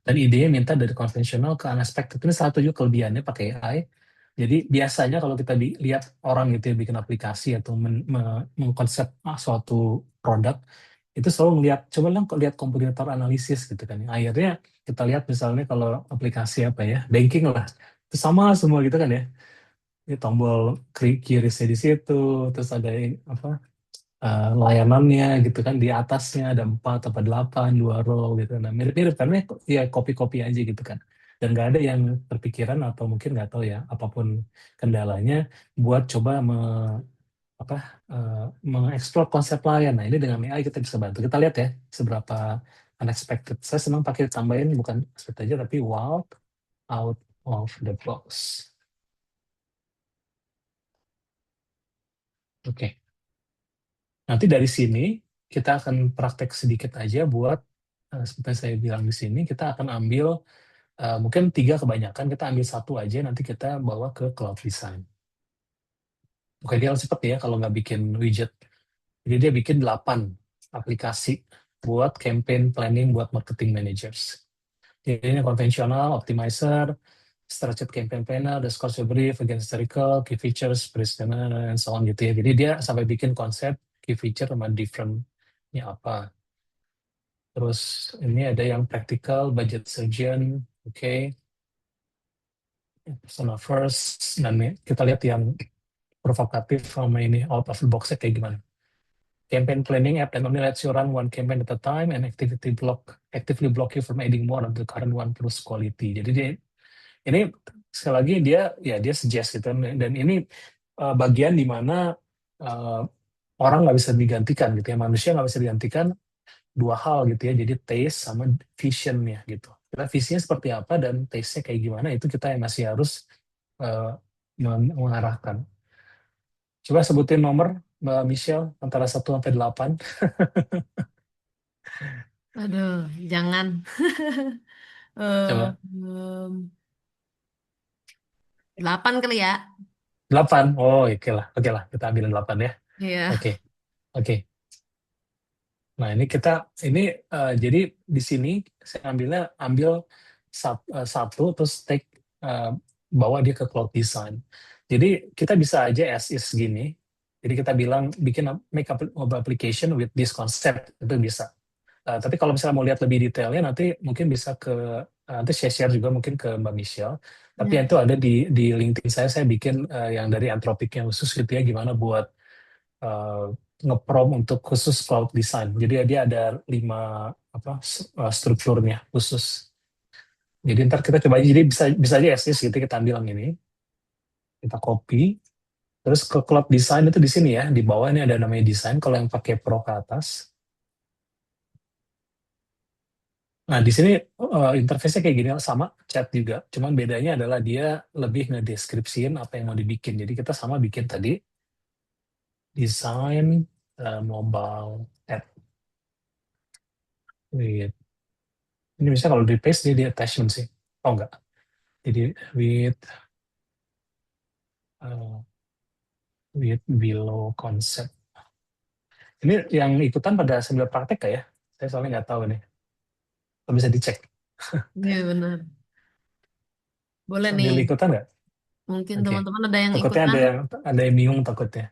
dan idenya minta dari konvensional ke unexpected. Ini salah satu kelebihannya pakai AI. Jadi biasanya kalau kita lihat orang gitu ya bikin aplikasi atau mengkonsep suatu produk, itu selalu melihat, coba dong lihat kompetitor analisis gitu kan. Akhirnya kita lihat misalnya kalau aplikasi apa ya, banking lah, itu sama semua gitu kan ya. Ini tombol QRIS di situ, terus ada apa, layanannya gitu kan, di atasnya ada 4 atau 8 dua row gitu. Nah mirip-mirip karena ya copy-copy aja gitu kan. Dan nggak ada yang terpikiran atau mungkin nggak tahu ya apapun kendalanya buat coba apa, mengeksplor konsep lain. Nah ini dengan AI kita bisa bantu. Kita lihat ya seberapa unexpected. Saya senang pakai tambahin bukan expect aja tapi wow, out of the box. Oke. Nanti dari sini kita akan praktek sedikit aja buat seperti saya bilang di sini, kita akan ambil mungkin 3 kebanyakan, kita ambil 1 aja, nanti kita bawa ke cloud design. Oke, dia cepat ya kalau nggak bikin widget. Jadi dia bikin 8 aplikasi buat campaign planning buat marketing managers. Jadi ini konvensional, optimizer, structured campaign planner, the scope brief, against historical, key features, presenter, and so on gitu ya. Jadi dia sampai bikin konsep, key feature, sama different-nya apa. Terus ini ada yang practical, budget surgeon, oke, persona first, dan kita lihat yang provokatif sama ini out of the box kayak gimana. campaign planning app that only lets you run one campaign at a time and actively block you from adding more until current one proves quality. Jadi ini sekali lagi dia suggest gitu, dan ini bagian di mana uh, orang nggak bisa digantikan gitu ya, manusia nggak bisa digantikan, dua hal gitu ya, jadi taste sama visionnya gitu. Kita visinya seperti apa dan taste-nya kayak gimana, itu kita yang masih harus uh, mengarahkan. Coba sebutin nomor, Mbak Michelle, antara 1 sampai 8. Aduh, jangan. Eh, Coba. 8 kali ya. 8. Oh, oke lah, kita ambil 8 ya. Iya. Oke, oke. Nah, ini jadi di sini saya ambil satu terus bawa dia ke cloud design. Jadi kita bisa aja as is gini. Jadi kita bilang bikin make up mobile application with this concept, itu bisa. Tapi kalau misalnya mau lihat lebih detailnya, nanti mungkin bisa nanti saya share juga mungkin ke Mbak Michelle. Tapi Ya. itu ada di LinkedIn saya bikin yang dari Anthropic-nya khusus gitu ya, gimana buat uh, ngeprom untuk khusus cloud design. Jadi dia ada 5 strukturnya khusus. Jadi ntar kita coba aja, jadi bisa aja as is gitu, kita ambil yang ini, kita copy, terus ke cloud design itu di sini ya, di bawah ini ada namanya design, kalau yang pakai Pro ke atas. Nah, di sini interface-nya kayak gini, sama chat juga, cuman bedanya adalah dia lebih ngedeskripsiin apa yang mau dibikin. Jadi kita sama bikin tadi design mobile app with, ini misalnya kalau di paste dia di attachment sih. Oh enggak. Jadi uh, with below concept. Ini yang ikutan pada sambil praktek kah ya? Saya soalnya nggak tahu nih. Kalau bisa dicek. Iya benar. Boleh nih. Sambil ikutan nggak? Mungkin Oke. teman-teman ada yang Takutnya ikutan. ada yang bingung takutnya.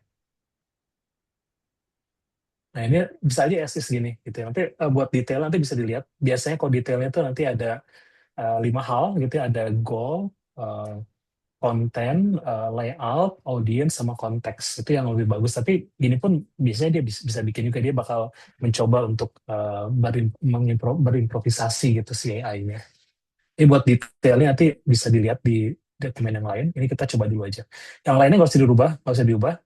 Nah, ini bisa aja as is gini gitu ya. Nanti buat detail nanti bisa dilihat. Biasanya kalau detailnya tuh nanti ada 5 hal gitu ya. Ada goal, eh, konten, layout, audience, sama konteks. Itu yang lebih bagus. Tapi gini pun biasanya dia bisa bikin juga. Dia bakal mencoba untuk berimprovisasi gitu si AI-nya. Ini buat detailnya nanti bisa dilihat di dokumen yang lain. Ini kita coba dulu aja. Yang lainnya nggak usah diubah.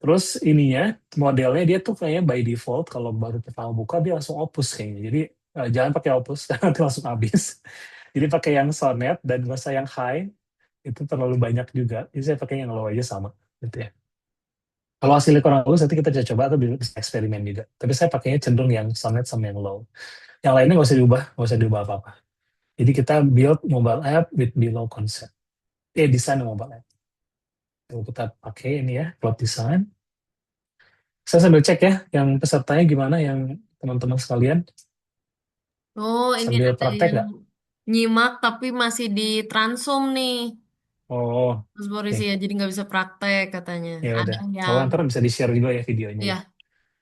Terus ininya, modelnya dia tuh kayaknya by default, kalau baru pertama buka dia langsung Opus kayaknya. Jadi jangan pakai Opus, karena nanti langsung habis. Jadi pakai yang Sonnet, dan nggak usah yang high, itu terlalu banyak juga. Jadi saya pakai yang low aja sama. Gitu ya. Kalau hasilnya kurang bagus, nanti kita coba atau bisa eksperimen juga. Tapi saya pakainya cenderung yang Sonnet sama yang low. Yang lainnya nggak usah diubah apa-apa. Jadi kita build mobile app with below concept. Desain mobile app. Kalau kita pakai ini ya, cloud design. Saya sambil cek ya, yang pesertanya gimana, yang teman-teman sekalian. Oh, ini Sambil ada praktek yang nggak? nyimak tapi masih di Transum nih, Oh, Mas Boris oke. ya. Jadi nggak bisa praktek katanya. Ya Ada udah. Oh, yang, ntar bisa di-share juga ya videonya ya, ya.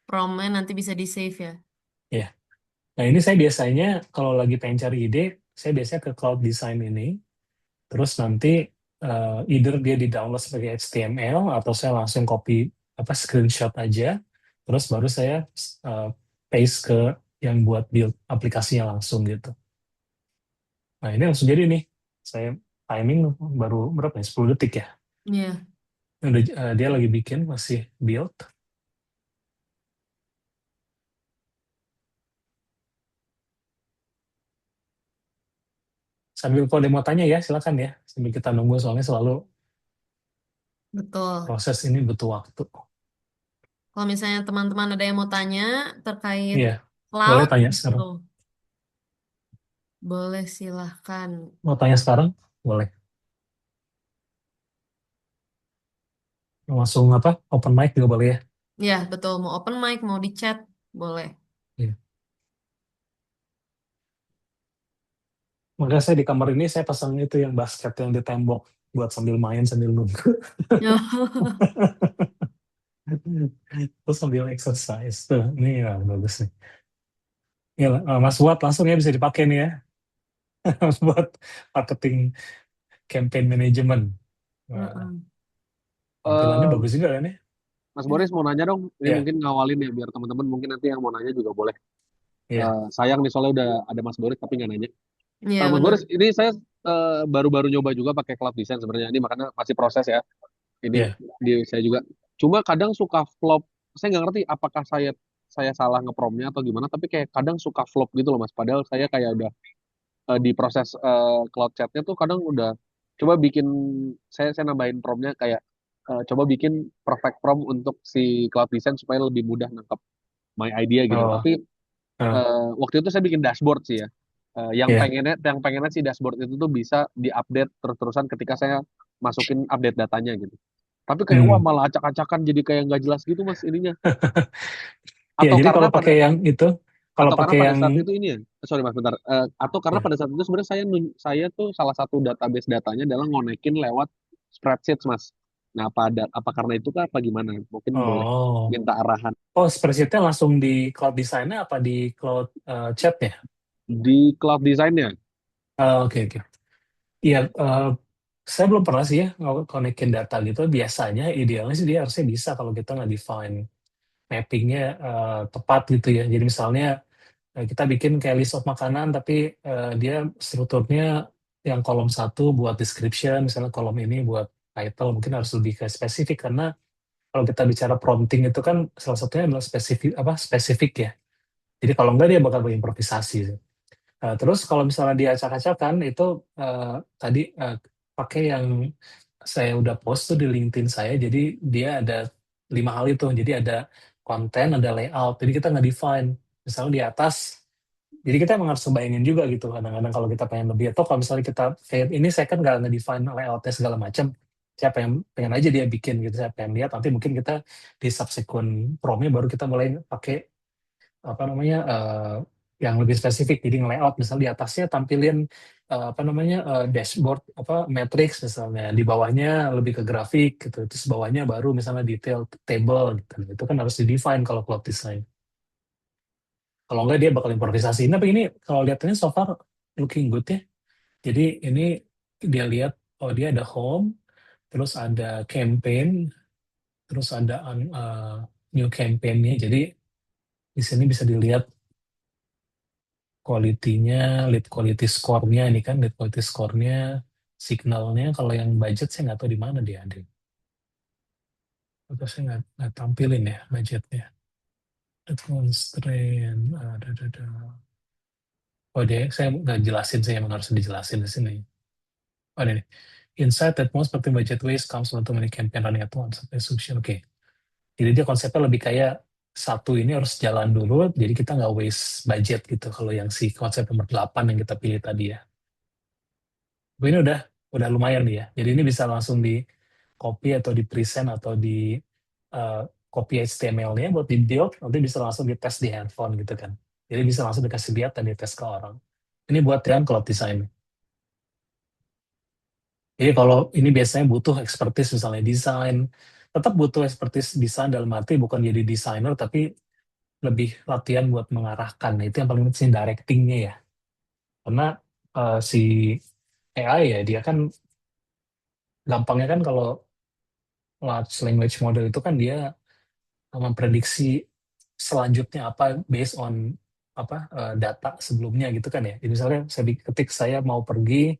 promnya nanti bisa di save ya. Ya. Nah, ini saya biasanya kalau lagi pengen cari ide, saya biasanya ke cloud design ini. Terus nanti either dia di-download sebagai HTML, atau saya langsung copy screenshot aja. Terus baru saya uh, paste ke yang buat build aplikasinya langsung gitu. Nah, ini langsung jadi nih. Saya timing baru berapa nih? 10 detik ya. Iya, Ini udah, dia lagi bikin, masih build. Sambil kalau ada mau tanya ya, silakan ya. Sambil kita nunggu, soalnya selalu betul. proses ini butuh waktu. Kalau misalnya teman-teman ada yang mau tanya terkait Iya, boleh cloud, tanya gitu, sekarang. boleh silahkan. Mau tanya sekarang? Boleh. Langsung open mic juga boleh ya. Ya, betul. Mau open mic, mau di chat, boleh. Iya. Makanya saya di kamar ini saya pasang itu yang basket yang di tembok, buat sambil main sambil nunggu. Terus sambil exercise tuh. Ini ya bagus nih. Ya, Mas Fuad langsung ya bisa dipakai nih ya buat marketing campaign management. Wah, Heeh. tampilannya Eh, bagus juga kan ya. Mas Boris mau nanya dong, ini Ya, mungkin ngawalin ya biar teman-teman mungkin nanti yang mau nanya juga boleh. ya, Sayang nih soalnya udah ada Mas Boris tapi nggak nanya. Iya Mas benar. Boris, ini saya baru-baru nyoba juga pakai Cloud Design sebenarnya. Ini makanya masih proses ya. Ini ya. di saya juga. Cuma kadang suka flop. Saya nggak ngerti apakah saya salah ngepromnya atau gimana. Tapi kayak kadang suka flop gitu loh Mas. Padahal saya kayak udah di proses cloud chatnya tuh kadang udah coba bikin saya nambahin promnya kayak coba bikin perfect prompt untuk si cloud design supaya lebih mudah nangkep my idea gitu. Oh, Tapi ah, waktu itu saya bikin dashboard sih ya. Yang ya. pengennya si dashboard itu tuh bisa diupdate terus-terusan ketika saya masukin update datanya gitu. Tapi kayak wah Hmm. malah acak-acakan jadi kayak nggak jelas gitu mas ininya. Ya, Atau jadi karena kalau pada pakai yang itu, kalau atau karena pakai pada yang saat itu ini ya, sorry mas bentar. Atau karena ya. pada saat itu sebenarnya saya tuh salah satu database datanya adalah ngonekin lewat spreadsheet mas. Nah apa karena itu kah apa gimana? Mungkin boleh Oh, minta arahan oh, spreadsheet-nya langsung di cloud design-nya apa di cloud chat-nya? di cloud design-nya. Oke, oke. Iya, saya belum pernah sih ya konekin data gitu. Biasanya idealnya sih dia harusnya bisa kalau kita nggak define mappingnya tepat gitu ya. Jadi misalnya kita bikin kayak list of makanan, tapi dia strukturnya yang kolom satu buat description, misalnya kolom ini buat title, mungkin harus lebih ke spesifik karena kalau kita bicara prompting itu kan salah satunya adalah spesifik ya. Jadi kalau enggak dia bakal berimprovisasi. Terus kalau misalnya dia acak-acakan itu tadi pakai yang saya udah post tuh di LinkedIn saya. Jadi dia ada 5 hal itu. Jadi ada konten, ada layout. Jadi kita nggak define. Misalnya di atas. Jadi kita emang harus bayangin juga gitu. Kadang-kadang kalau kita pengen lebih atau kalau misalnya kita kayak ini saya kan nggak nge-define layoutnya segala macam. Saya pengen aja dia bikin gitu. Saya pengen lihat nanti mungkin kita di subsequent promnya baru kita mulai pakai apa namanya yang lebih spesifik jadi nge-layout misalnya di atasnya tampilin apa namanya dashboard apa matrix misalnya di bawahnya lebih ke grafik gitu terus bawahnya baru misalnya detail table gitu itu kan harus di define kalau cloud design kalau enggak dia bakal improvisasi tapi ini kalau lihatnya so far looking good ya jadi ini dia lihat oh dia ada home terus ada campaign terus ada new campaign-nya jadi di sini bisa dilihat quality-nya, lead quality score-nya ini kan, lead quality score-nya, signalnya, kalau yang budget saya nggak tahu di mana dia ada. Atau saya nggak tampilin ya budgetnya. That constraint, ada. Oh dia, saya nggak jelasin, saya emang harus dijelasin di sini. Oh ini, insight that most effective budget waste comes from too many campaign running at once. Assumption, oke. Jadi dia konsepnya lebih kayak satu ini harus jalan dulu, jadi kita nggak waste budget gitu. Kalau yang si konsep nomor 8 yang kita pilih tadi ya. Ini udah lumayan nih ya. Jadi ini bisa langsung di copy atau di present atau di uh, copy HTML-nya buat di build, nanti bisa langsung dites di handphone gitu kan. Jadi bisa langsung dikasih lihat dan dites ke orang. Ini buat yang cloud design. Jadi kalau ini biasanya butuh expertise misalnya desain, tetap butuh expertise desain dalam arti bukan jadi desainer tapi lebih latihan buat mengarahkan. Nah, itu yang paling penting directingnya ya. Karena si AI ya dia kan gampangnya kan kalau large language model itu kan dia memprediksi selanjutnya apa based on apa data sebelumnya gitu kan ya. Jadi misalnya saya ketik saya mau pergi,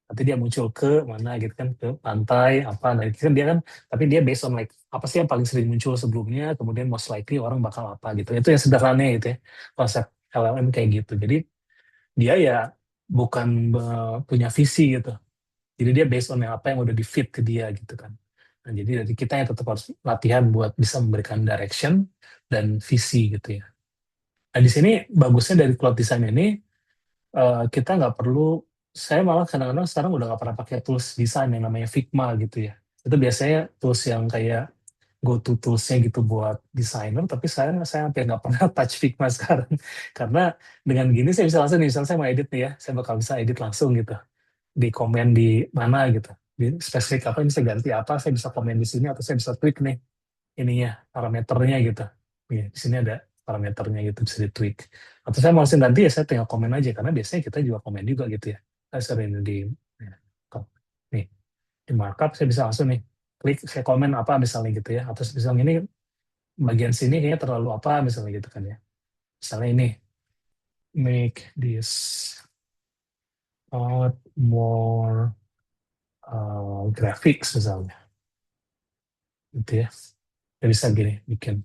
nanti dia muncul ke mana gitu kan ke pantai apa, nah itu kan dia kan, tapi dia based on like apa sih yang paling sering muncul sebelumnya, kemudian most likely orang bakal apa gitu. Itu yang sederhananya gitu ya konsep LLM kayak gitu. Jadi dia ya bukan punya visi gitu. Jadi dia based on yang apa yang udah di feed ke dia gitu kan. Nah, jadi dari kita yang tetap harus latihan buat bisa memberikan direction dan visi gitu ya. Nah, di sini bagusnya dari cloud design ini kita nggak perlu, saya malah kadang-kadang sekarang udah nggak pernah pakai tools desain yang namanya Figma gitu ya. Itu biasanya tools yang kayak go-to tools-nya gitu buat desainer, tapi saya hampir nggak pernah touch Figma sekarang. Karena dengan gini saya bisa langsung nih, misalnya saya mau edit nih ya, saya bakal bisa edit langsung gitu di komen di mana gitu di spesifik apa ini saya ganti apa saya bisa komen di sini atau saya bisa tweak nih ininya parameternya gitu ya, di sini ada parameternya gitu bisa di tweak atau saya mau langsung ganti ya saya tinggal komen aja karena biasanya kita juga komen juga gitu ya saya sering di ya, nih di markup saya bisa langsung nih klik saya komen apa misalnya gitu ya atau misalnya ini bagian sini kayaknya terlalu apa misalnya gitu kan ya. Misalnya ini, make this part more graphics misalnya, gitu ya. Ya bisa gini, bikin.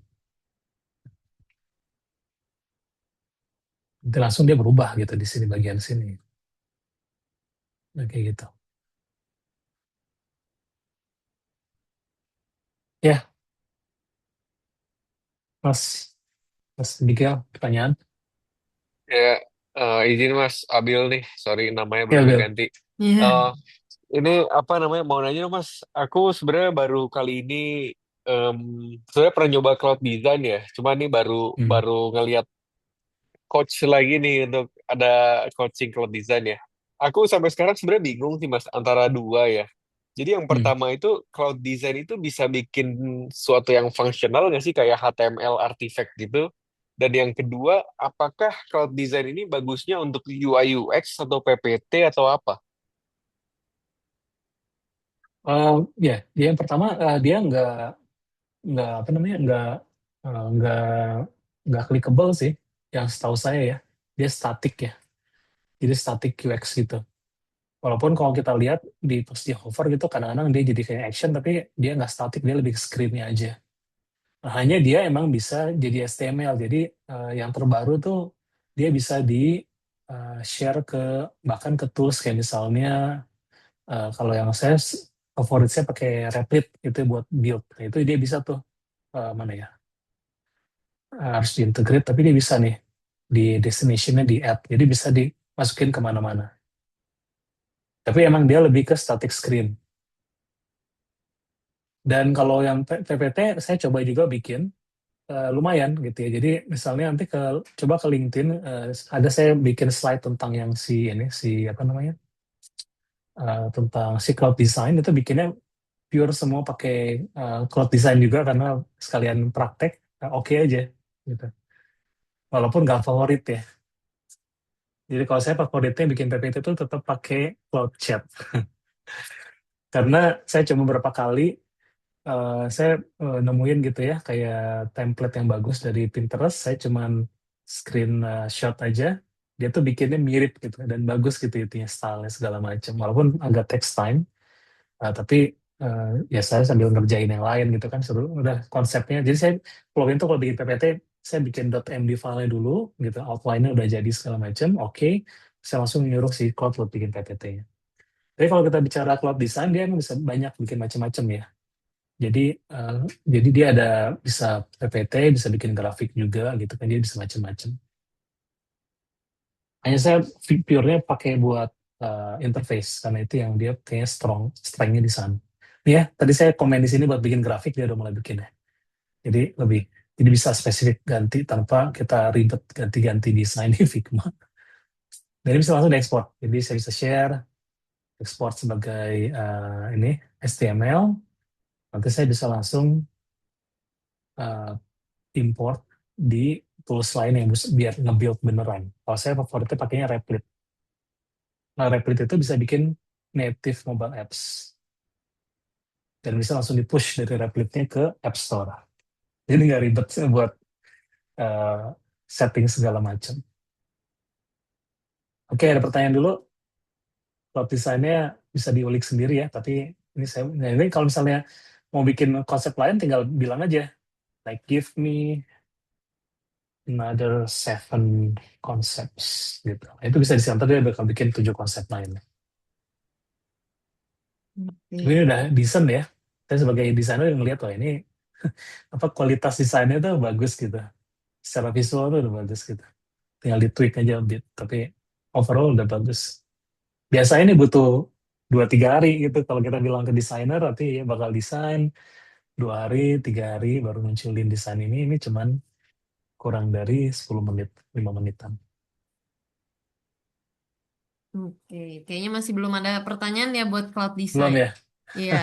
Nanti langsung dia berubah gitu di sini bagian sini. Nah, kayak gitu. Ya, Mas, Mas Miguel, pertanyaan? Ya, izin Mas Abil nih, sorry namanya Ya, belum Bill. diganti. Iya. Eh, ini apa namanya? Mau nanya dong, Mas. Aku sebenarnya baru kali ini em, sebenarnya pernah nyoba cloud design ya. Cuma ini baru Hmm. baru ngelihat coach lagi nih untuk ada coaching cloud design ya. Aku sampai sekarang sebenarnya bingung sih Mas antara dua ya. Jadi yang Hmm. pertama itu cloud design itu bisa bikin suatu yang fungsional nggak sih kayak HTML artifact gitu? Dan yang kedua, apakah cloud design ini bagusnya untuk UI UX atau PPT atau apa? Ya, dia yang pertama dia nggak apa namanya eh, nggak nggak clickable sih, yang setahu saya ya. Dia static ya, jadi static UX gitu. Walaupun kalau kita lihat pas di hover gitu kadang-kadang dia jadi kayak action, tapi dia nggak static, dia lebih ke screen-nya aja. Nah, hanya dia emang bisa jadi HTML. Jadi yang terbaru tuh dia bisa di share ke bahkan ke tools kayak misalnya kalau yang saya favorit saya pakai Replit itu buat build. Nah, itu dia bisa tuh mana ya, harus diintegrate tapi dia bisa nih di destination-nya di add. Jadi bisa dimasukin kemana-mana. Tapi emang dia lebih ke static screen. Dan kalau yang PPT saya coba juga bikin lumayan gitu ya. Jadi misalnya nanti coba ke LinkedIn ada saya bikin slide tentang yang si apa namanya tentang si cloud design itu bikinnya pure semua pakai cloud design juga karena sekalian praktek oke aja gitu. Walaupun nggak favorit ya. Jadi kalau saya favoritnya bikin PPT itu tetap pakai cloud chat karena saya cuma beberapa kali saya nemuin gitu ya kayak template yang bagus dari Pinterest. Saya cuman screenshot aja, dia tuh bikinnya mirip gitu dan bagus gitu itunya, stylenya segala macam, walaupun agak text time. Tapi ya saya sambil ngerjain yang lain gitu kan seru udah konsepnya. Jadi saya plugin tuh kalau bikin PPT saya bikin .md file dulu gitu, outline-nya udah jadi segala macam, oke. Saya langsung nyuruh si cloud buat bikin PPT-nya. Tapi kalau kita bicara cloud design dia emang bisa banyak bikin macam-macam ya. Jadi eh, jadi dia ada bisa PPT, bisa bikin grafik juga gitu kan, dia bisa macam-macam. Hanya saya pure-nya pakai buat interface karena itu yang dia kayaknya strength-nya di sana. Nih ya, tadi saya komen di sini buat bikin grafik dia udah mulai bikin ya. Jadi lebih jadi bisa spesifik ganti tanpa kita ribet ganti-ganti desain di Figma. Jadi bisa langsung diekspor. Jadi saya bisa share, ekspor sebagai ini HTML. Nanti saya bisa langsung eh, import di tools lain yang biar nge-build beneran. Kalau saya favoritnya pakainya Replit. Nah, Replit itu bisa bikin native mobile apps dan bisa langsung di-push dari Replitnya ke App Store. Jadi nggak ribet buat eh, setting segala macam. Oke, ada pertanyaan dulu. Cloud design-nya bisa diulik sendiri ya, tapi ini kalau misalnya mau bikin konsep lain tinggal bilang aja, like give me another 7 concepts gitu. Itu bisa disantar dia bakal bikin 7 konsep lain. Tapi ini Oke. udah decent ya. Saya sebagai desainer yang ngeliat wah ini apa kualitas desainnya tuh bagus gitu. Secara visual tuh udah bagus gitu. Tinggal di tweak aja a bit, tapi overall udah bagus. Biasanya ini butuh 2-3 hari gitu. Kalau kita bilang ke desainer nanti ya bakal desain 2 hari, 3 hari baru munculin desain ini cuman kurang dari 10 menit, 5 menitan. Oke, kayaknya masih belum ada pertanyaan ya buat cloud Belum design. ya? Iya.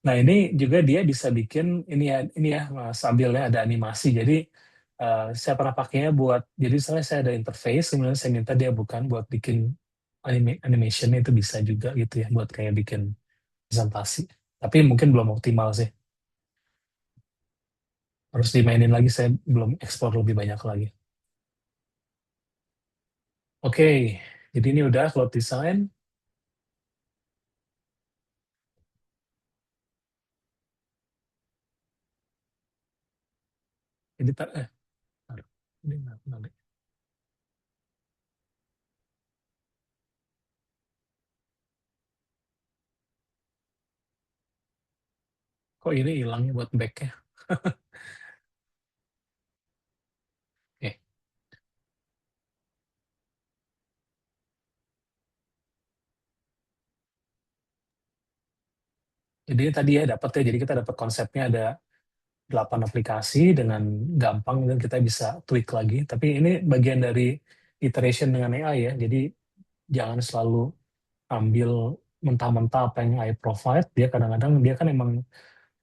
Nah, ini juga dia bisa bikin ini ya sambilnya ada animasi. Jadi saya pernah pakainya buat jadi misalnya saya ada interface, kemudian saya minta dia bukan buat bikin animation itu bisa juga gitu ya buat kayak bikin presentasi. Tapi mungkin belum optimal sih. Harus dimainin lagi, saya belum explore lebih banyak lagi. Oke, jadi ini udah cloud design. Jadi taruh. Ini nggak. Kok ini hilangnya buat back-nya? Oke, jadi tadi ya dapat ya, jadi kita dapat konsepnya ada 8 aplikasi dengan gampang dan kita bisa tweak lagi. Tapi ini bagian dari iteration dengan AI ya. Jadi jangan selalu ambil mentah-mentah apa yang AI provide. Dia kadang-kadang dia kan emang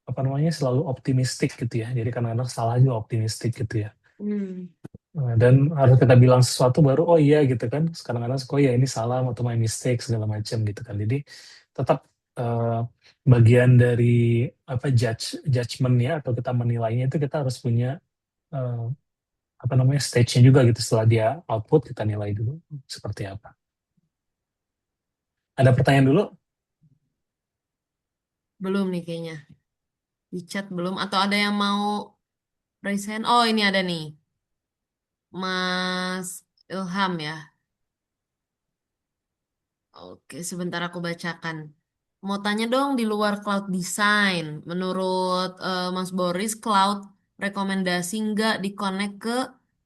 apa namanya selalu optimistik gitu ya. Jadi kadang-kadang salah juga optimistik gitu ya. Hmm. Dan harus kita bilang sesuatu baru oh iya gitu kan. Kadang-kadang oh ya ini salah atau my mistake segala macam gitu kan. Jadi tetap bagian dari apa judgment-nya atau kita menilainya itu kita harus punya eh, apa namanya stage-nya juga gitu setelah dia output kita nilai dulu seperti apa. Ada pertanyaan dulu? Belum nih kayaknya. Di chat belum. Atau ada yang mau raise hand? Oh, ini ada nih. Mas Ilham ya. Oke, sebentar aku bacakan. Mau tanya dong di luar cloud design, menurut Mas Boris, cloud rekomendasi nggak di-connect ke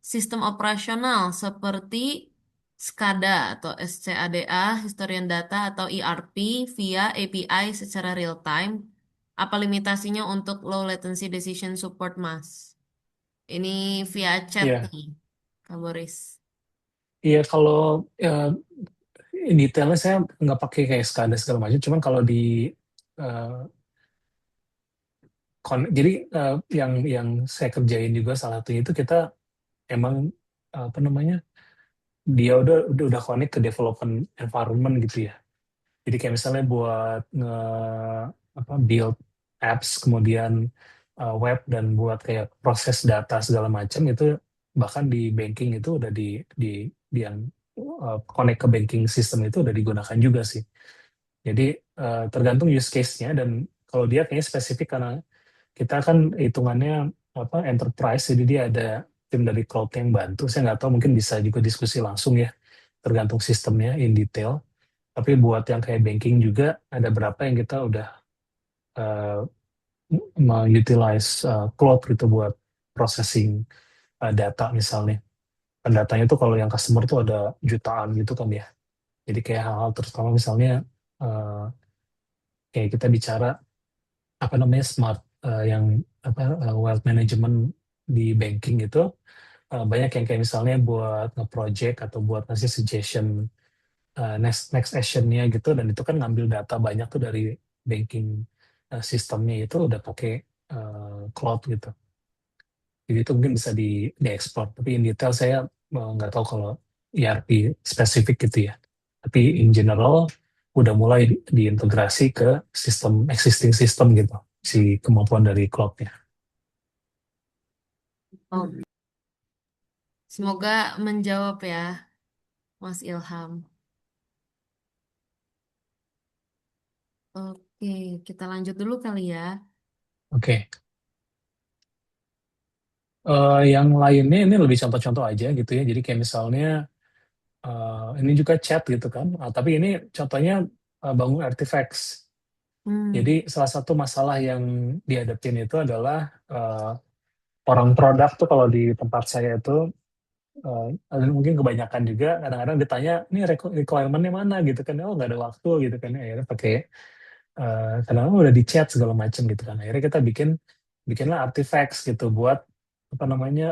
sistem operasional seperti SCADA atau SCADA, Historian Data atau ERP via API secara real time? Apa limitasinya untuk low latency decision support, Mas? Ini via chat Iya, nih, Kak Boris. iya kalau detailnya saya nggak pakai kayak SCADA segala macam, cuman kalau di eh, jadi yang saya kerjain juga salah satunya itu kita emang apa namanya dia udah connect ke development environment gitu ya. Jadi kayak misalnya buat apa build apps kemudian web dan buat kayak proses data segala macam itu bahkan di banking itu udah di yang connect ke banking system itu udah digunakan juga sih. Jadi tergantung use case-nya dan kalau dia kayaknya spesifik karena kita kan hitungannya apa enterprise jadi dia ada tim dari cloud yang bantu. Saya nggak tahu mungkin bisa juga diskusi langsung ya tergantung sistemnya in detail. Tapi buat yang kayak banking juga ada berapa yang kita udah uh, utilize cloud gitu buat processing data misalnya. Dan datanya tuh kalau yang customer tuh ada jutaan gitu kan ya. Jadi kayak hal-hal terutama misalnya uh, kayak kita bicara apa namanya smart yang apa wealth management di banking itu banyak yang kayak misalnya buat nge-project atau buat ngasih suggestion next next actionnya gitu dan itu kan ngambil data banyak tuh dari banking sistemnya itu udah pakai cloud gitu jadi itu mungkin bisa diekspor tapi in detail saya nggak tahu kalau ERP spesifik gitu ya tapi in general udah mulai diintegrasi ke sistem existing system gitu si kemampuan dari cloudnya. Oh, semoga menjawab ya, Mas Ilham. Oke, kita lanjut dulu kali ya. Oke. Yang lainnya ini lebih contoh-contoh aja gitu ya. Jadi kayak misalnya ini juga chat gitu kan. Tapi ini contohnya bangun artifacts. Jadi Hmm. salah satu masalah yang dihadapin itu adalah orang produk tuh kalau di tempat saya itu mungkin kebanyakan juga kadang-kadang ditanya ini requirement-nya mana gitu kan. Oh nggak ada waktu gitu kan. Akhirnya pakai kadang-kadang udah di chat segala macam gitu kan. Akhirnya kita bikinlah artifacts gitu buat apa namanya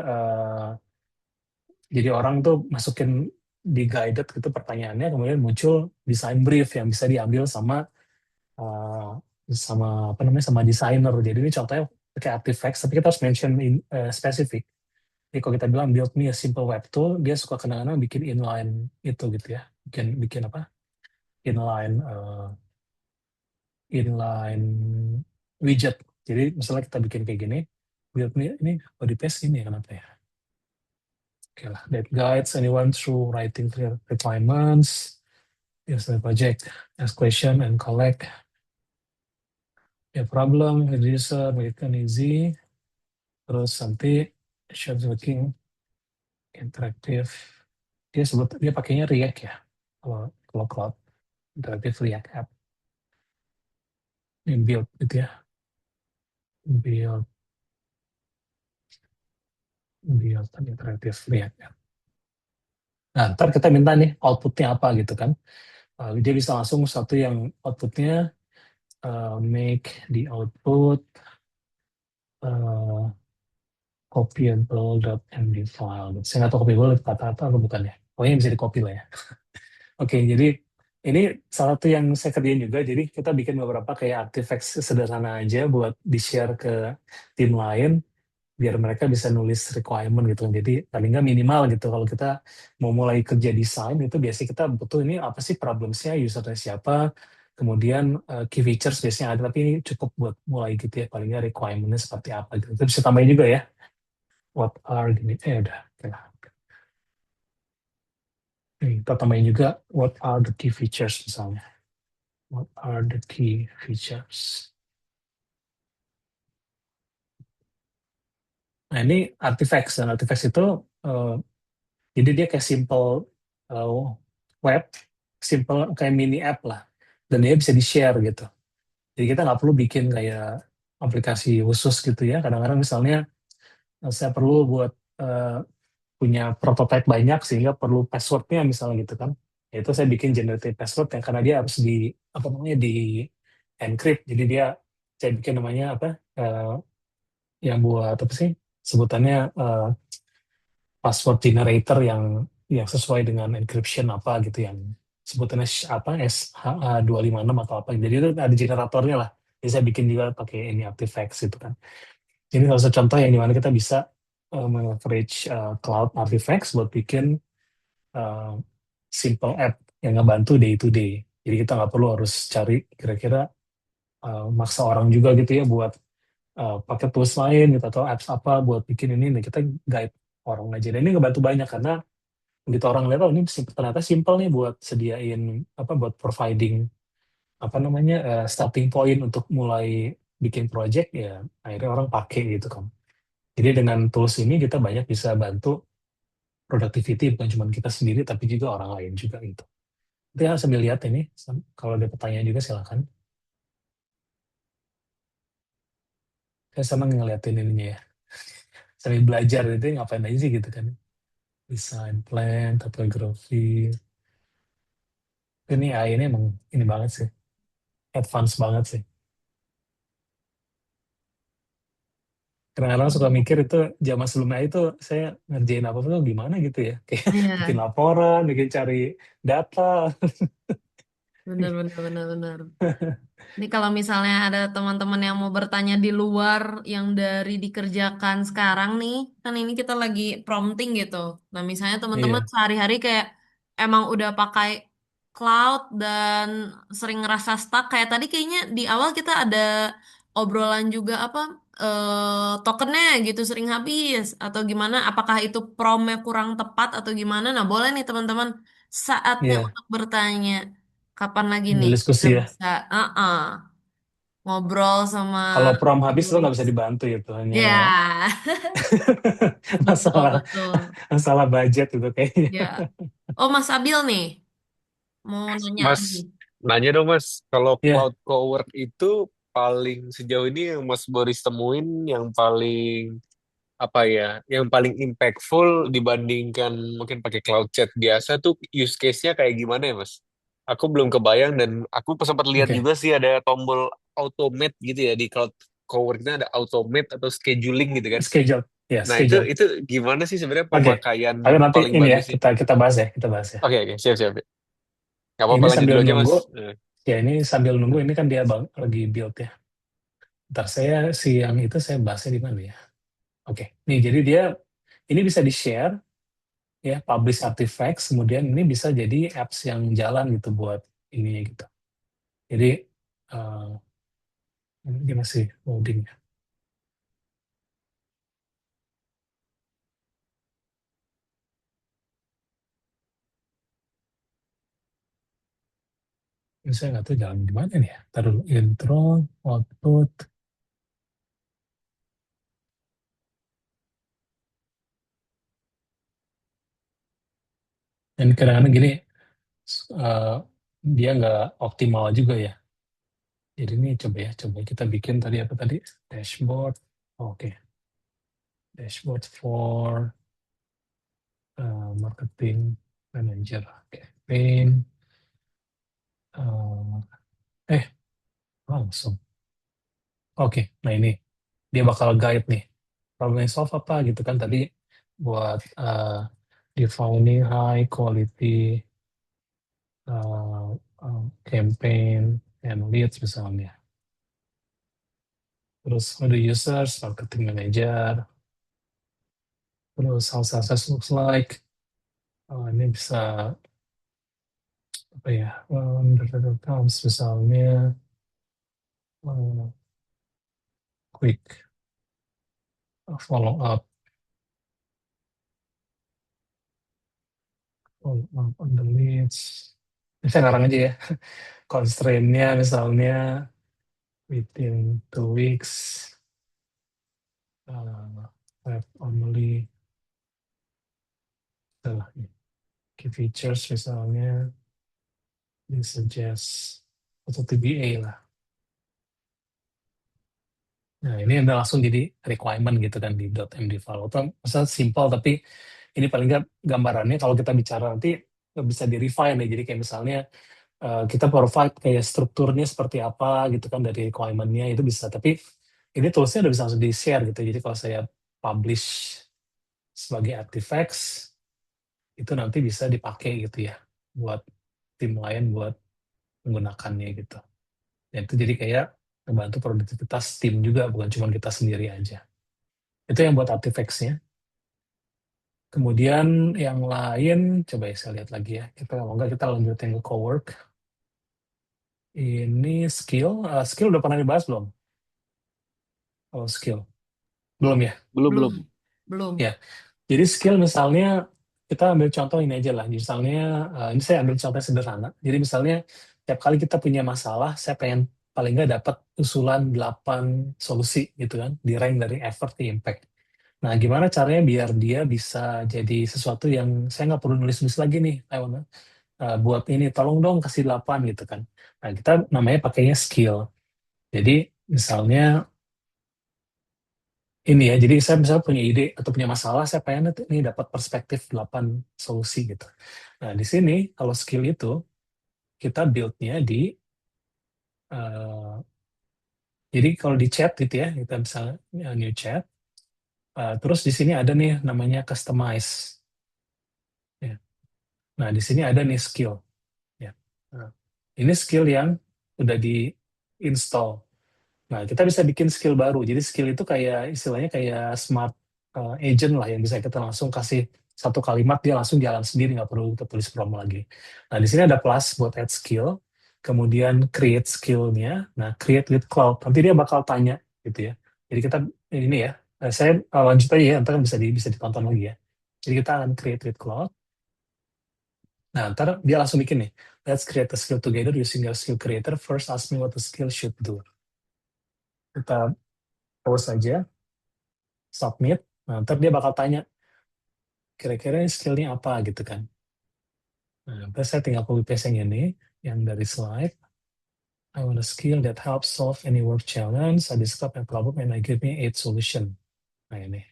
jadi orang tuh masukin di guided gitu pertanyaannya kemudian muncul design brief yang bisa diambil sama uh, sama apa namanya sama desainer jadi ini contohnya pakai artifacts tapi kita harus mention spesifik jadi kalau kita bilang build me a simple web tool dia suka kadang-kadang bikin inline itu gitu ya bikin bikin apa inline inline widget jadi misalnya kita bikin kayak gini build ini body paste ini ya, kenapa ya? Oke lah, that guides anyone through writing clear requirements. Here's the project, ask question and collect a problem, user, make it easy. Terus nanti shows working interactive. Dia pakainya React ya, kalau cloud interactive React app. Ini build gitu ya, build interactive React app. Nah, ntar kita minta nih outputnya apa gitu kan. Dia bisa langsung satu yang outputnya make the output copyable.md file. Saya nggak tahu copyable kata apa atau bukan ya. Pokoknya bisa di copy lah ya. Oke, jadi ini salah satu yang saya kerjain juga. Jadi kita bikin beberapa kayak artifacts sederhana aja buat di-share ke tim lain biar mereka bisa nulis requirement gitu. Jadi paling nggak minimal gitu. Kalau kita mau mulai kerja desain itu biasanya kita butuh ini apa sih problemsnya, usernya siapa, kemudian key features biasanya ada, tapi ini cukup buat mulai gitu ya. Paling nggak requirementnya seperti apa gitu. Kita bisa tambahin juga ya. What are gini, udah. Oke lah. Kita tambahin juga what are the key features misalnya. What are the key features? Nah ini artifacts, dan artifacts itu jadi dia kayak simple web, simple kayak mini app lah, dan dia bisa di-share gitu. Jadi kita nggak perlu bikin kayak aplikasi khusus gitu ya. Kadang-kadang misalnya saya perlu buat punya prototype banyak sehingga perlu passwordnya misalnya gitu kan. Ya itu saya bikin generated password yang karena dia harus di apa namanya di encrypt. Jadi dia saya bikin namanya apa yang buat apa sih sebutannya password generator yang sesuai dengan encryption apa gitu yang sebutannya apa SHA-256 atau apa. Jadi itu ada generatornya lah. Jadi saya bikin juga pakai ini artifacts gitu kan. Ini salah satu contoh yang dimana kita bisa leverage cloud artifacts buat bikin simple app yang ngebantu day to day. Jadi kita nggak perlu harus cari kira-kira maksa orang juga gitu ya buat pakai tools lain gitu atau apps apa buat bikin ini. Nah, kita guide orang aja. Dan ini ngebantu banyak karena begitu orang lihat oh ini ternyata simple nih buat sediain apa buat providing apa namanya starting point untuk mulai bikin project ya akhirnya orang pakai gitu kan. Jadi dengan tools ini kita banyak bisa bantu productivity bukan cuma kita sendiri tapi juga orang lain juga gitu. Nanti ya sambil lihat ini kalau ada pertanyaan juga silakan. Saya sama ngeliatin ininya ya. Sambil belajar itu ngapain aja sih gitu kan. Design plan, typography. Ini AI ini emang ini banget sih. Advance banget sih. Kadang-kadang suka mikir itu zaman sebelumnya itu saya ngerjain apa pun gimana gitu ya. Kayak bikin Iya, laporan, bikin cari data. benar, benar, benar, benar. Ini kalau misalnya ada teman-teman yang mau bertanya di luar yang dari dikerjakan sekarang nih, kan ini kita lagi prompting gitu. Nah, misalnya teman-teman Iya, sehari-hari kayak emang udah pakai cloud dan sering ngerasa stuck. Kayak tadi kayaknya di awal kita ada obrolan juga apa tokennya gitu sering habis atau gimana? Apakah itu promnya kurang tepat atau gimana? Nah, boleh nih teman-teman saatnya iya. untuk bertanya. Kapan lagi Sambil nih kita diskusi ya. bisa ngobrol sama Kalau prom habis itu nggak Boris? bisa dibantu itu hanya Ya, betul, masalah betul. masalah budget itu kayaknya. Ya. Oh, Mas Abil nih, mau nanya Mas, lagi. nanya dong Mas, kalau Iya, cloud cowork itu paling sejauh ini yang Mas Boris temuin yang paling apa ya, yang paling impactful dibandingkan mungkin pakai cloud chat biasa tuh use case-nya kayak gimana ya Mas? Aku belum kebayang dan aku sempat lihat oke. juga sih ada tombol automate gitu ya di cloud cowork-nya ada automate atau scheduling gitu kan. Schedule, ya Nah schedule. itu gimana sih sebenarnya Oke. pemakaian Tapi nanti paling ini ya bagus sih? kita bahas ya, kita bahas ya. Oke oke siap siap. Gak apa-apa Ini lanjut sambil dulu aja Mas. nunggu, ya ini sambil nunggu ini kan dia lagi build ya. Ntar saya siang itu saya bahasnya di mana ya? Oke. Nih jadi dia ini bisa di-share ya, publish artifacts, kemudian ini bisa jadi apps yang jalan gitu buat ininya gitu. Jadi ini dia masih loading ya. Ini saya nggak tahu jalan gimana nih ya. Taruh intro, output. Dan kadang-kadang gini, eh, dia nggak optimal juga ya. Jadi ini coba kita bikin tadi apa tadi? Dashboard. Oke, dashboard for marketing manager campaign. Eh, langsung. Oke, nah ini dia bakal guide nih. Problem solve apa gitu kan tadi buat defining high quality uh, campaign and leads misalnya. Terus ada users, marketing manager, terus how success looks like. Ini bisa apa ya? Comes misalnya uh, quick follow up on the leads. Ini saya ngarang aja ya. Constraint-nya misalnya within 2 weeks, have only key features misalnya di suggest atau TBA lah. Nah ini udah langsung jadi requirement gitu kan di .md file. Itu maksudnya simple tapi ini paling nggak gambarannya kalau kita bicara nanti bisa di refine ya. Jadi kayak misalnya kita provide kayak strukturnya seperti apa gitu kan dari requirement-nya itu bisa. Tapi ini toolsnya udah bisa langsung di share gitu. Jadi kalau saya publish sebagai artifacts itu nanti bisa dipakai gitu ya buat tim lain buat menggunakannya gitu. Dan itu jadi kayak membantu produktivitas tim juga, bukan cuma kita sendiri aja. Itu yang buat artifacts-nya. Kemudian yang lain, coba ya saya lihat lagi ya. Kita kalau nggak kita lanjutin ke cowork. Ini skill udah pernah dibahas belum? Kalau skill belum ya? Belum, Belum, belum. belum. Ya. Jadi skill misalnya kita ambil contoh ini aja lah. Misalnya ini saya ambil contoh sederhana. Jadi misalnya tiap kali kita punya masalah, saya pengen paling nggak dapat usulan 8 solusi gitu kan, di rank dari effort ke impact. Nah, gimana caranya biar dia bisa jadi sesuatu yang saya nggak perlu nulis-nulis lagi nih, buat ini, tolong dong kasih 8 gitu kan. Nah, kita namanya pakainya skill. Jadi misalnya ini ya, jadi saya misalnya punya ide atau punya masalah, saya pengen ini dapat perspektif 8 solusi gitu. Nah, di sini kalau skill itu kita build-nya di jadi kalau di chat gitu ya, kita bisa new chat. Terus di sini ada nih namanya customize. Ya. Nah, di sini ada nih skill. Ya. Nah, ini skill yang udah di install. Nah, kita bisa bikin skill baru. Jadi skill itu kayak istilahnya kayak smart agent lah yang bisa kita langsung kasih satu kalimat dia langsung jalan sendiri nggak perlu kita tulis prompt lagi. Nah, di sini ada plus buat add skill, kemudian create skill-nya. Nah, create with cloud. Nanti dia bakal tanya gitu ya. Jadi kita ini ya, saya lanjut aja ya, ntar kan bisa ditonton lagi ya. Jadi kita akan create with cloud. Nah, ntar dia langsung bikin nih. Let's create a skill together using your skill creator. First, ask me what the skill should do. Kita post aja, submit, nah, ntar dia bakal tanya, kira-kira skillnya apa gitu kan. Nah, terus saya tinggal copy paste yang ini, yang dari slide. I want a skill that helps solve any work challenge. I describe my problem and I give me 8 solution. Nah ini.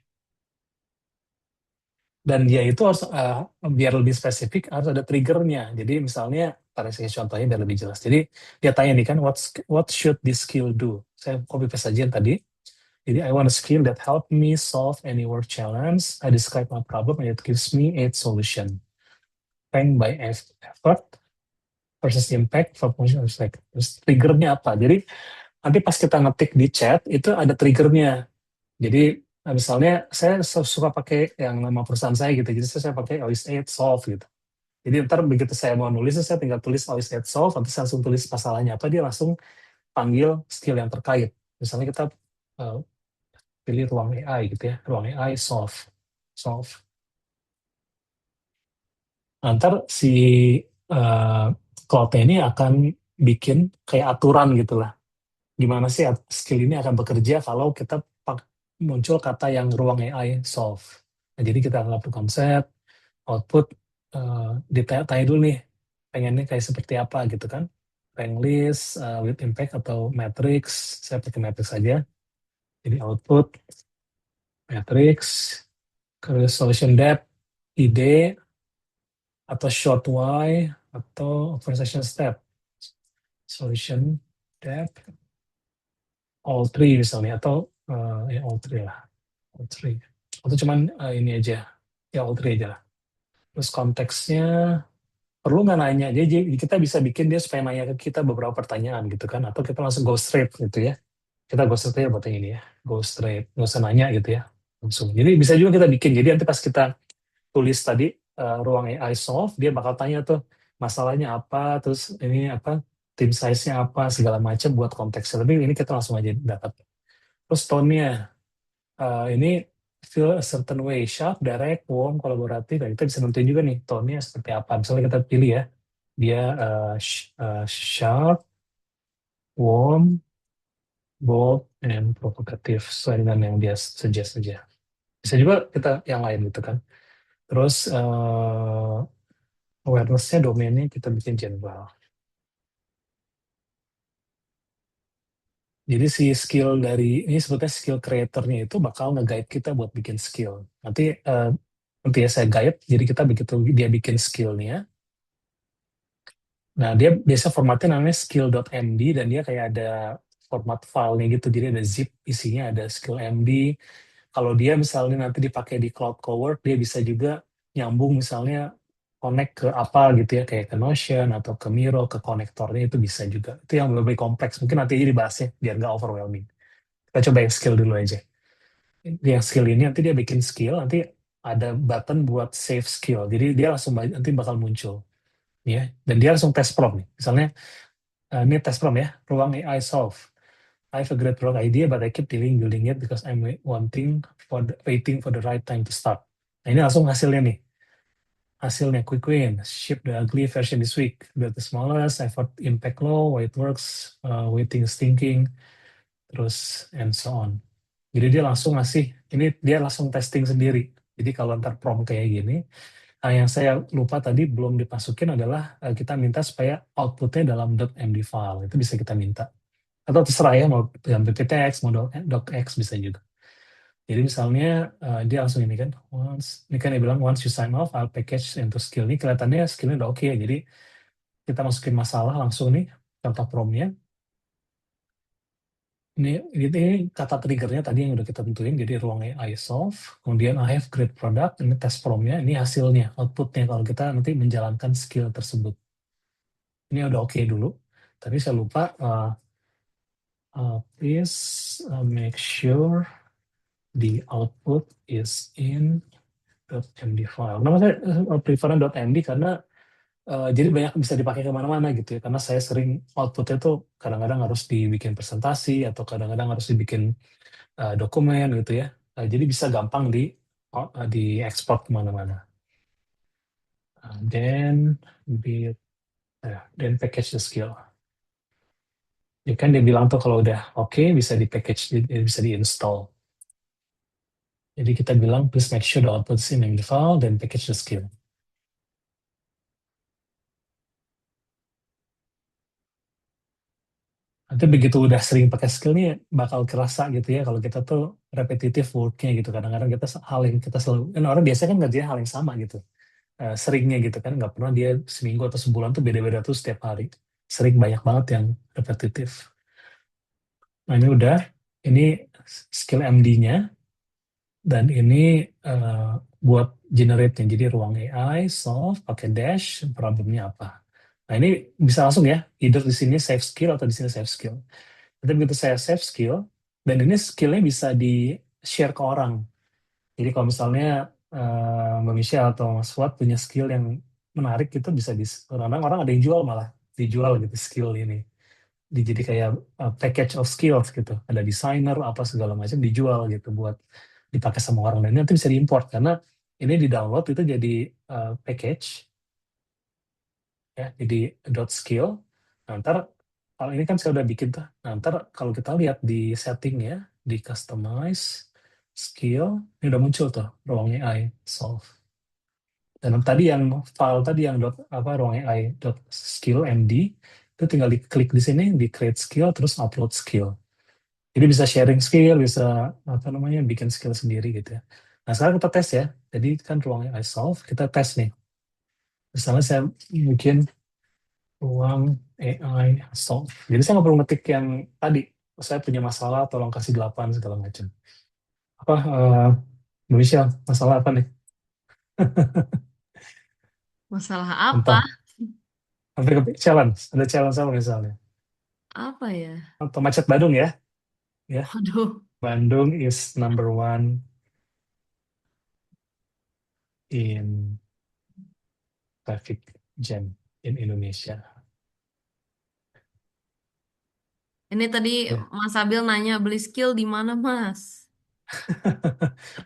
Dan dia itu harus, biar lebih spesifik, harus ada triggernya. Jadi misalnya, pada saya contohnya biar lebih jelas. Jadi dia tanya nih kan, what should this skill do? Saya copy paste aja yang tadi. Jadi I want a skill that help me solve any work challenge. I describe my problem and it gives me 8 solution. Rank by effort versus impact for function like. Terus triggernya apa? Jadi nanti pas kita ngetik di chat itu ada triggernya. Jadi misalnya saya suka pakai yang nama perusahaan saya gitu. Jadi saya pakai always 8 solve gitu. Jadi ntar begitu saya mau nulis, saya tinggal tulis always 8 solve, nanti saya langsung tulis masalahnya apa, dia langsung panggil skill yang terkait. Misalnya kita pilih ruang AI gitu ya, ruang AI solve. Ntar si cloud ini akan bikin kayak aturan gitu lah. Gimana sih skill ini akan bekerja kalau kita muncul kata yang ruang AI solve. Nah, jadi kita anggap konsep, output, ditanya dulu nih, pengennya kayak seperti apa gitu kan. Rank list, with impact atau matrix, saya pakai matrix aja. Jadi output, matrix, solution depth, ide, atau short why, atau conversation step. Solution depth, all three misalnya, atau ya all three lah. All three. Atau cuman ini aja, ya all three aja lah. Terus konteksnya, perlu nggak nanya, jadi kita bisa bikin dia supaya nanya ke kita beberapa pertanyaan gitu kan, atau kita langsung go straight gitu ya. Kita go straight aja buat yang ini ya, go straight, nggak usah nanya gitu ya, langsung. Jadi bisa juga kita bikin, jadi nanti pas kita tulis tadi ruang AI solve, dia bakal tanya tuh masalahnya apa, terus ini apa, tim size-nya apa, segala macam buat konteksnya. Tapi ini kita langsung aja dapat. Terus tone-nya, ini feel a certain way, sharp, direct, warm, kolaboratif. Nah, kita bisa nentuin juga nih tone-nya seperti apa. Misalnya kita pilih ya, dia sharp, warm, bold, and provocative. Sesuai dengan yang dia suggest saja. Bisa juga kita yang lain gitu kan. Terus awareness-nya, domainnya kita bikin general. Jadi si skill dari, ini sebetulnya skill creator-nya itu bakal nge-guide kita buat bikin skill. Nanti ya saya guide, jadi kita begitu dia bikin skill-nya, nah dia biasa formatnya namanya skill.md, dan dia kayak ada format filenya gitu, jadi ada zip isinya, ada skill MD. Kalau dia misalnya nanti dipakai di Cloud Cowork, dia bisa juga nyambung misalnya connect ke apa gitu ya, kayak ke Notion atau ke Miro, ke konektornya itu bisa juga. Itu yang lebih kompleks, mungkin nanti aja dibahasnya biar nggak overwhelming. Kita coba yang skill dulu aja. Yang skill ini nanti dia bikin skill, nanti ada button buat save skill, jadi dia langsung nanti bakal muncul. Ya, dan dia langsung tes prompt nih. Misalnya, ini tes prompt ya, ruang AI solve. I have a great product idea, but I keep building it because I'm waiting for the right time to start. Nah, ini langsung hasilnya nih. Hasilnya quick win, ship the ugly version this week, build the smallest, effort impact low, why it works, waiting is thinking, terus and so on. Jadi dia langsung ngasih, ini dia langsung testing sendiri. Jadi kalau ntar prompt kayak gini, yang saya lupa tadi belum dimasukin adalah kita minta supaya outputnya dalam .md file, itu bisa kita minta. Atau terserah ya, mau dalam pptx, mau docx bisa juga. Jadi misalnya dia langsung ini kan, ini kan dia bilang once you sign off, I'll package into skill. Ini kelihatannya skillnya udah oke ya, jadi kita masukin masalah langsung nih, contoh prompt-nya. Ini kata triggernya tadi yang udah kita tentuin, jadi ruang AI solve, kemudian I have great product, ini test prompt-nya, ini hasilnya, output-nya kalau kita nanti menjalankan skill tersebut. Ini udah oke dulu, tapi saya lupa, please make sure the output is in .md file. Nama saya prefer .md karena jadi banyak bisa dipakai kemana-mana gitu ya, karena saya sering outputnya tuh kadang-kadang harus dibikin presentasi atau kadang-kadang harus dibikin dokumen gitu ya. Jadi bisa gampang di ekspor kemana-mana. Then package the skill. Ya kan dia bilang tuh kalau udah oke, bisa di package, bisa di-install. Jadi kita bilang please make sure the output is in the file, then package the skill. Nanti begitu udah sering pakai skill nih bakal kerasa gitu ya kalau kita tuh repetitive work-nya gitu. Kadang-kadang hal yang kita selalu, kan orang biasa kan ngerjain hal yang sama gitu. Seringnya gitu kan, nggak pernah dia seminggu atau sebulan tuh beda-beda tuh setiap hari. Sering banyak banget yang repetitif. Nah ini udah, ini skill MD-nya, dan ini buat generate-nya. Jadi ruang AI, solve, pakai dash, problemnya apa. Nah ini bisa langsung ya, either di sini save skill atau di sini save skill. Nanti begitu saya save skill, dan ini skillnya bisa di-share ke orang. Jadi kalau misalnya Mbak Michelle atau Mas Fuad punya skill yang menarik, itu bisa orang ada yang jual, malah dijual gitu skill ini. Jadi kayak package of skills gitu. Ada desainer apa segala macam dijual gitu buat dipakai sama orang, dan nanti bisa diimport karena ini di download itu jadi package ya, jadi .skill. Nah, ntar kalau ini kan saya udah bikin tuh. Nah, ntar kalau kita lihat di setting ya, di customize, skill, ini udah muncul tuh ruang AI solve. Dan tadi yang file tadi yang ruang AI skill MD itu tinggal diklik di sini, di create skill, terus upload skill. Jadi bisa sharing skill, bisa bikin skill sendiri gitu ya. Nah sekarang kita tes ya. Jadi kan ruang AI solve, kita tes nih. Misalnya saya bikin ruang AI solve. Jadi saya nggak perlu ngetik yang tadi. Saya punya masalah, tolong kasih 8 segala macam. Apa, Mbak Michelle, masalah apa nih? Masalah apa? Contoh, sampai ke challenge. Ada challenge apa misalnya? Apa ya? Atau macet Bandung ya? Ya, Aduh. Bandung is number one in traffic jam in Indonesia. Ini tadi Ya. Mas Abil nanya beli skill di mana, Mas?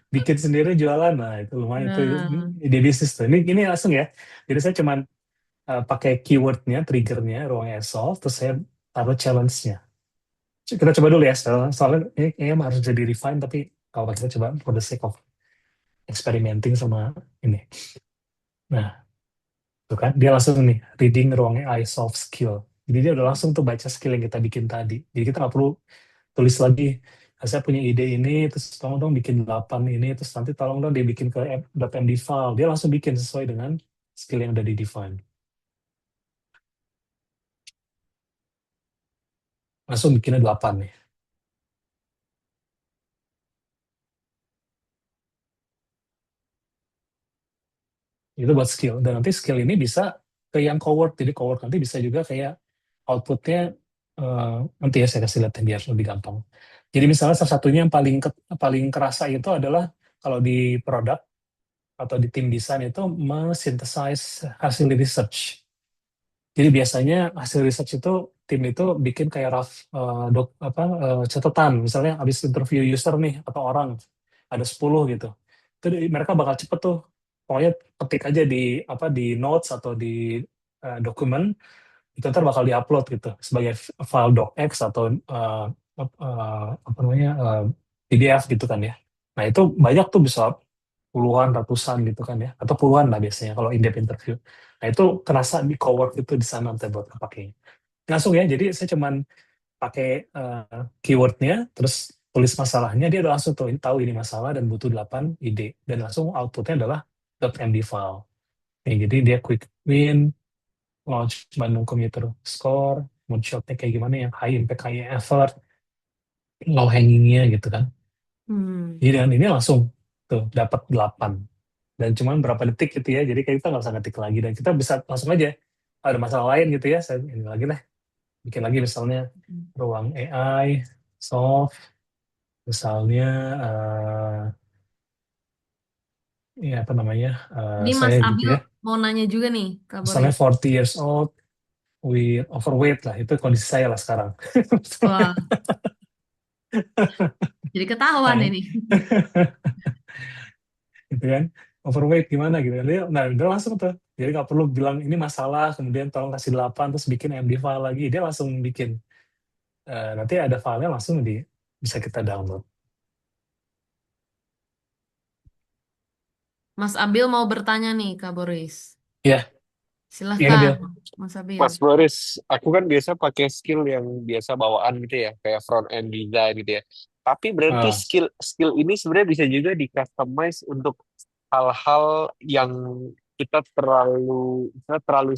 Bikin sendiri jualan, nah itu lumayan, itu Nah, ide bisnis tuh. Ini langsung ya. Jadi saya cuman pakai keywordnya, triggernya, ruang solve, terus saya taruh challenge-nya. Kita coba dulu ya, soalnya ini kayaknya harus jadi refine, tapi kalau kita coba for the sake of experimenting sama ini. Nah, tuh kan, dia langsung nih, reading ruang AI solve skill. Jadi dia udah langsung tuh baca skill yang kita bikin tadi. Jadi kita nggak perlu tulis lagi, "Ah, saya punya ide ini, terus tolong dong bikin 8 ini, terus nanti tolong dong dia bikin ke .md file." Dia langsung bikin sesuai dengan skill yang udah di-define. Langsung bikinnya 8 nih. Itu buat skill. Dan nanti skill ini bisa ke yang coward. Jadi coward nanti bisa juga kayak outputnya, nanti ya saya kasih lihat biar lebih gampang. Jadi misalnya salah satunya yang paling kerasa itu adalah kalau di produk atau di tim desain itu synthesize hasil research. Jadi biasanya hasil research itu tim itu bikin kayak rough, catatan. Misalnya habis interview user nih atau orang ada 10 gitu. Itu mereka bakal cepet tuh. Pokoknya ketik aja di notes atau di dokumen, itu ntar bakal diupload gitu sebagai file docx atau apa namanya, PDF gitu kan ya. Nah itu banyak tuh, bisa puluhan, ratusan gitu kan ya, atau puluhan lah biasanya kalau in-depth interview. Nah itu kerasa di cowork itu di sana nanti buat kepakainya. Langsung ya, jadi saya cuman pakai keywordnya, terus tulis masalahnya, dia udah langsung tahu ini masalah dan butuh 8 ide, dan langsung outputnya adalah .md file. Oke, jadi dia quick win, launch Bandung Commuter Score, moonshotnya kayak gimana, yang high impact, high effort, low hangingnya gitu kan. Jadi dengan ini langsung tuh dapat 8. Dan cuman berapa detik gitu ya, jadi kita nggak usah ngetik lagi, dan kita bisa langsung aja ada masalah lain gitu ya, saya ini lagi lah, bikin lagi misalnya ruang AI solve, misalnya ya apa namanya, ini Mas saya gitu Abil ya, mau nanya juga nih, Kak misalnya Boris. 40 years old with overweight lah, itu kondisi saya lah sekarang. Wah, jadi ketahuan Nah, ini. gitu kan, overweight gimana gitu kan. Nah udah langsung tuh, jadi nggak perlu bilang ini masalah kemudian tolong kasih 8 terus bikin MD file lagi, dia langsung bikin. Nanti ada filenya langsung bisa kita download. Mas Abil mau bertanya nih, Kak Boris. Ya, ini Silahkan, dia. Mas Abil. Mas Boris, aku kan biasa pakai skill yang biasa bawaan gitu ya, kayak front end design gitu ya. Tapi berarti Ah, skill skill ini sebenarnya bisa juga di customize untuk hal-hal yang kita terlalu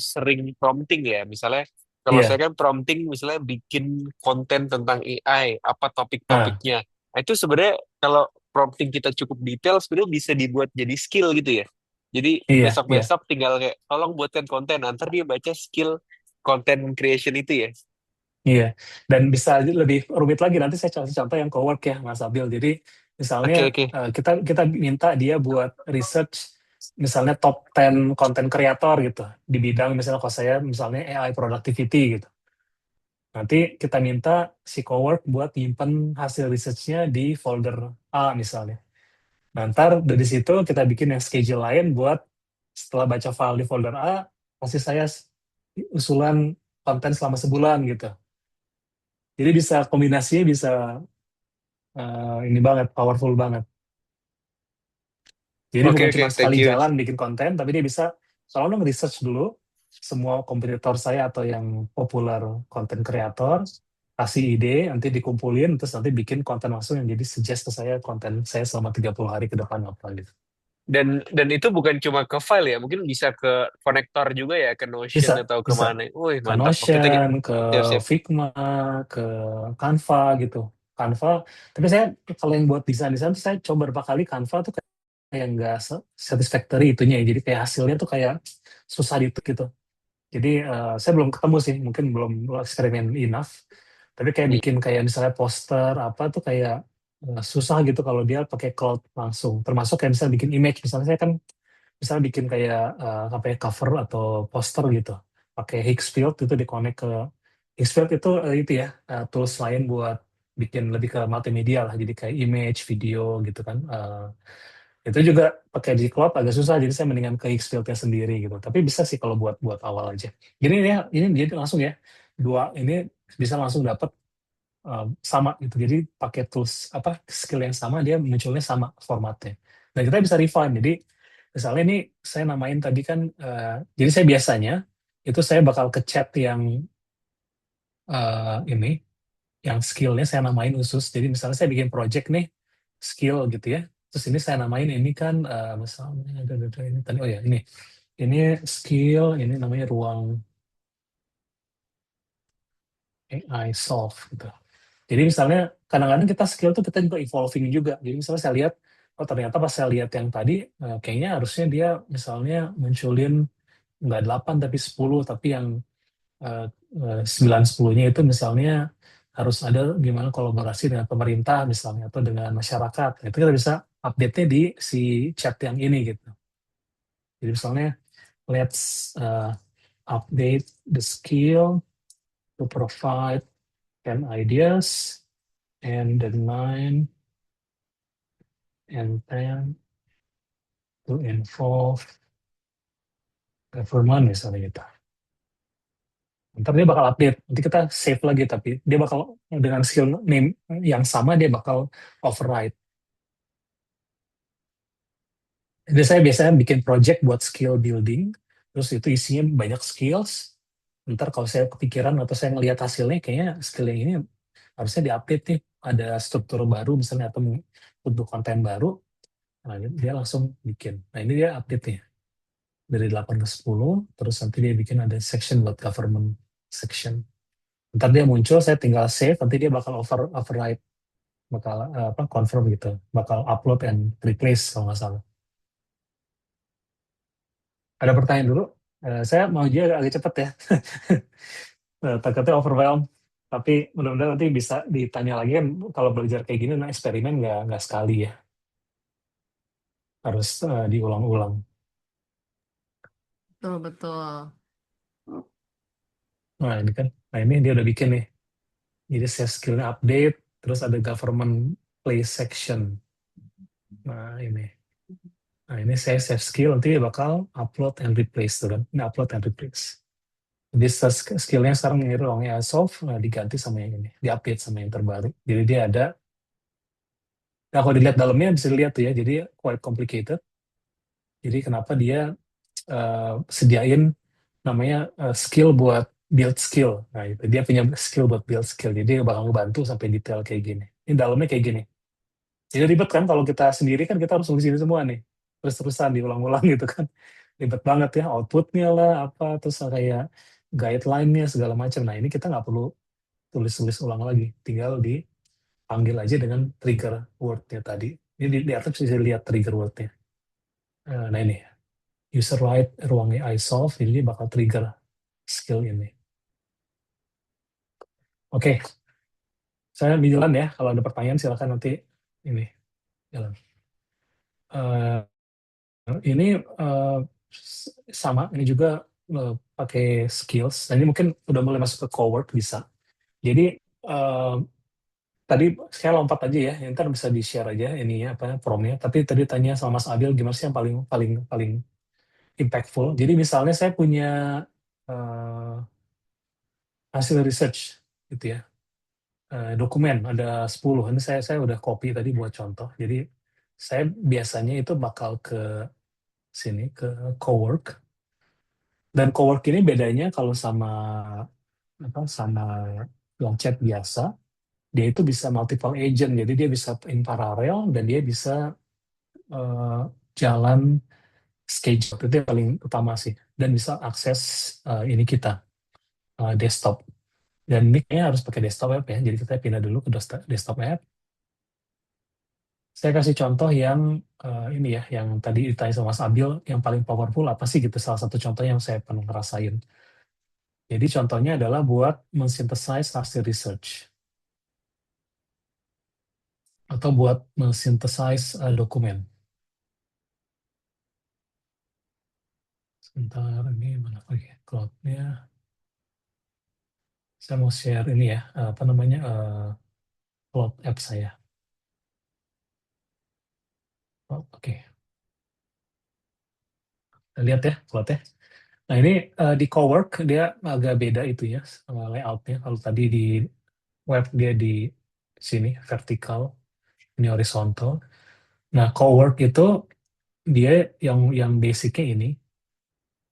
sering prompting ya. Misalnya kalau saya iya. kan prompting misalnya bikin konten tentang AI, apa Ah, topik-topiknya. Nah, itu sebenarnya kalau prompting kita cukup detail sebenarnya bisa dibuat jadi skill gitu ya. Jadi iya, iya, besok-besok tinggal kayak tolong buatkan konten, nanti dia baca skill content creation itu ya. iya. Dan bisa lebih rumit lagi, nanti saya contoh yang cowork ya, Mas Abil. Jadi misalnya Oke, oke. kita minta dia buat research misalnya top 10 content creator gitu di bidang, misalnya kalau saya misalnya AI productivity gitu. Nanti kita minta si cowork buat nyimpen hasil researchnya di folder A misalnya. Nah, ntar dari situ kita bikin yang schedule lain buat setelah baca file di folder A, kasih saya usulan konten selama sebulan gitu. Jadi bisa kombinasinya bisa ini banget, powerful banget. Jadi Oke, bukan oke, cuma thank sekali you. jalan bikin konten, tapi dia bisa selalu nge-research dulu semua kompetitor saya atau yang populer konten kreator, kasih ide, nanti dikumpulin, terus nanti bikin konten langsung yang jadi suggest ke saya konten saya selama 30 hari ke depan apa gitu. Dan itu bukan cuma ke file ya, mungkin bisa ke konektor juga ya, ke Notion Bisa, atau bisa. kemana. Wih, Ke mantap. Oke, thank you. Notion, ke Siap, siap. Figma, ke Canva gitu. Canva, tapi saya kalau yang buat desain-desain tuh saya coba berapa kali Canva tuh kayak nggak satisfactory itunya ya. Jadi kayak hasilnya tuh kayak susah gitu. Jadi saya belum ketemu sih, mungkin belum eksperimen enough. Tapi kayak Hmm. bikin kayak misalnya poster apa tuh kayak susah gitu kalau dia pakai cloud langsung. Termasuk kayak misalnya bikin image, misalnya saya kan misalnya bikin kayak apa ya, cover atau poster gitu, pakai Higgsfield itu dikonek ke Higgsfield itu ya tools lain buat bikin lebih ke multimedia lah, jadi kayak image, video gitu kan. Itu juga pakai di cloud agak susah, jadi saya mendingan ke Higgsfield-nya sendiri gitu. Tapi bisa sih kalau buat buat awal aja. Jadi ini dia langsung ya dua ini bisa langsung dapat sama gitu. Jadi pakai tools apa skill yang sama dia munculnya sama formatnya. Dan kita bisa refine. Jadi misalnya ini saya namain tadi kan jadi saya biasanya itu saya bakal ke chat yang ini yang skillnya saya namain khusus. Jadi misalnya saya bikin project nih skill gitu ya. Terus ini saya namain ini kan misalnya ini tadi oh ya ini skill ini namanya ruang AI solve gitu. Jadi misalnya kadang-kadang kita skill tuh kita juga evolving juga. Jadi misalnya saya lihat, oh ternyata pas saya lihat yang tadi, kayaknya harusnya dia misalnya munculin nggak 8 tapi 10, tapi yang 9 10-nya itu misalnya harus ada gimana kolaborasi dengan pemerintah misalnya atau dengan masyarakat. Nah, itu kita bisa update-nya di si chat yang ini gitu. Jadi misalnya let's update the skill to provide 10 ideas and the 9 and 10 to involve government misalnya gitu. Ntar dia bakal update, nanti kita save lagi, tapi dia bakal dengan skill name yang sama dia bakal override. Jadi saya biasanya bikin project buat skill building, terus itu isinya banyak skills. Ntar kalau saya kepikiran atau saya ngelihat hasilnya, kayaknya skill yang ini harusnya diupdate nih, ada struktur baru misalnya atau untuk konten baru, nah dia langsung bikin. Nah ini dia update nih dari 8 ke 10, terus nanti dia bikin ada section buat government section. Ntar dia muncul, saya tinggal save, nanti dia bakal override, bakal confirm gitu, bakal upload and replace kalau nggak salah. Ada pertanyaan dulu? Saya mau aja agak cepet ya. Takutnya overwhelm. Tapi mudah-mudahan nanti bisa ditanya lagi kan kalau belajar kayak gini, nah eksperimen nggak sekali ya. Harus diulang-ulang. Betul, betul. Nah ini kan, nah ini dia udah bikin nih. Jadi saya skillnya update, terus ada government play section. Nah ini. Nah ini saya save skill, nanti dia bakal upload and replace tuh kan. Ini upload and replace. Jadi skillnya sekarang ini ruangnya solve, nah, diganti sama yang ini, diupdate sama yang terbaru. Jadi dia ada, nah kalau dilihat dalamnya bisa dilihat tuh ya, jadi quite complicated. Jadi kenapa dia sediain namanya skill buat build skill. Nah itu dia punya skill buat build skill. Jadi dia bakal ngebantu sampai detail kayak gini. Ini dalamnya kayak gini. Jadi ribet kan kalau kita sendiri kan kita harus nulis ini semua nih. Terus-terusan diulang-ulang gitu kan. Ribet banget ya outputnya lah apa terus kayak guideline-nya segala macam. Nah ini kita nggak perlu tulis-tulis ulang lagi. Tinggal dipanggil aja dengan trigger word-nya tadi. Ini di atas bisa lihat trigger word-nya. Nah ini user right ruang AI solve, jadi dia bakal trigger skill ini. Oke, saya jalan ya. Kalau ada pertanyaan silakan nanti ini jalan. Uh, ini sama, ini juga pakai skills. Dan ini mungkin udah mulai masuk ke cowork bisa. Jadi tadi saya lompat aja ya, ntar bisa di share aja ini ya apa promnya. Tapi tadi tanya sama Mas Adil gimana sih yang paling paling paling impactful. Jadi misalnya saya punya uh, hasil research gitu ya. Dokumen ada 10. Ini saya udah copy tadi buat contoh. Jadi saya biasanya itu bakal ke sini ke Cowork. Dan Cowork ini bedanya kalau sama yang chat biasa, dia itu bisa multiple agent. Jadi dia bisa in parallel dan dia bisa eh, jalan schedule. Itu yang paling utama sih. Dan bisa akses ini kita desktop. Dan ini kayaknya harus pakai desktop app ya. Jadi kita pindah dulu ke desktop app. Saya kasih contoh yang ini ya, yang tadi ditanya sama Mas Abil, yang paling powerful apa sih gitu, salah satu contoh yang saya pernah ngerasain. Jadi contohnya adalah buat mensynthesize hasil research, atau buat mensynthesize dokumen. Sebentar, ini mana lagi cloud-nya. Saya mau share ini ya, apa namanya, cloud app saya. Oh, oke. Lihat ya, cloud ya. Nah ini di Cowork dia agak beda itu ya, layoutnya. Kalau tadi di web dia di sini vertikal, ini horizontal. Nah, Cowork itu dia yang basicnya ini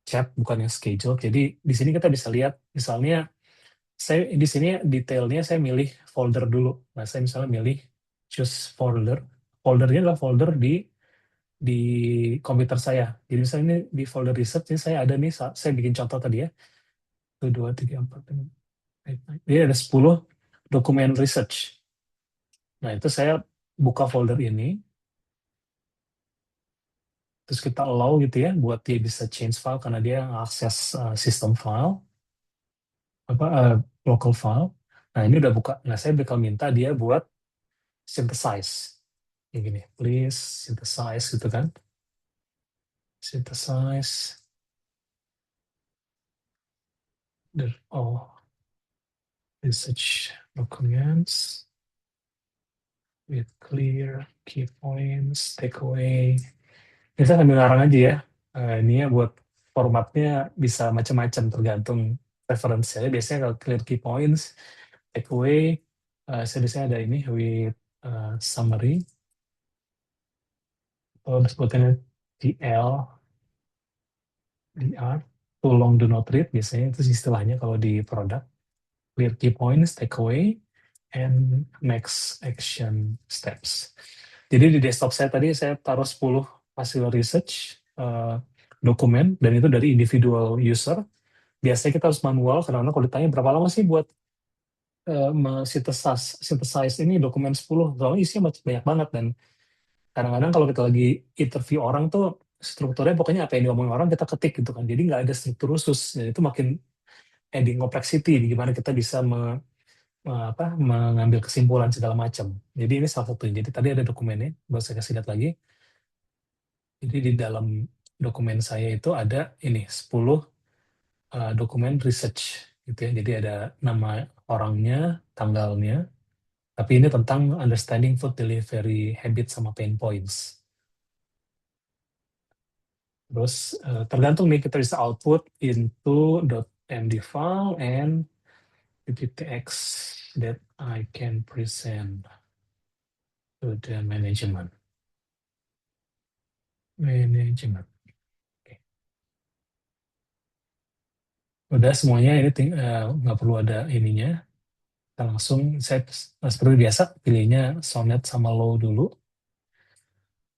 chat, bukan yang schedule. Jadi di sini kita bisa lihat, misalnya saya di sini detailnya saya milih folder dulu. Nah, saya misalnya milih choose folder. Foldernya adalah folder di komputer saya. Jadi misalnya ini di folder research ini saya ada nih, saya bikin contoh tadi ya. 1, 2, 3, 4, 5. Jadi ada 10 dokumen research. Nah, itu saya buka folder ini, terus kita allow gitu ya, buat dia bisa change file karena dia akses system file, local file. Nah, ini udah buka. Nah, saya bakal minta dia buat synthesize. Kayak gini, please synthesize gitu kan. Synthesize the all research documents with clear key points, takeaway. Ini saya sambil ngarang aja ya. Ini ya buat formatnya bisa macam-macam tergantung referensinya. Biasanya kalau clear key points, takeaway, saya biasanya ada ini with summary. Kalau sebutannya TL, DR, too long do not read, biasanya itu istilahnya kalau di produk. Clear key points, takeaway, and next action steps. Jadi di desktop saya tadi saya taruh 10 hasil research dokumen, dan itu dari individual user. Biasanya kita harus manual, karena kalau ditanya berapa lama sih buat synthesize ini dokumen 10, soalnya isinya banyak banget, dan kadang-kadang kalau kita lagi interview orang tuh strukturnya pokoknya apa yang diomongin orang kita ketik gitu kan, jadi nggak ada struktur khusus, dan itu makin adding complexity di gimana kita bisa mengambil kesimpulan segala macam. Jadi ini salah satunya. Jadi tadi ada dokumennya, buat saya kasih lihat lagi. Jadi di dalam dokumen saya itu ada ini 10 dokumen research gitu ya. Jadi ada nama orangnya, tanggalnya, tapi ini tentang understanding food delivery habit sama pain points. Terus tergantung nih, kita bisa output into .md file and PPTX that I can present to the management. Oke. Udah semuanya, ini nggak perlu ada ininya. Kita langsung, saya seperti biasa pilihnya sonnet sama low dulu.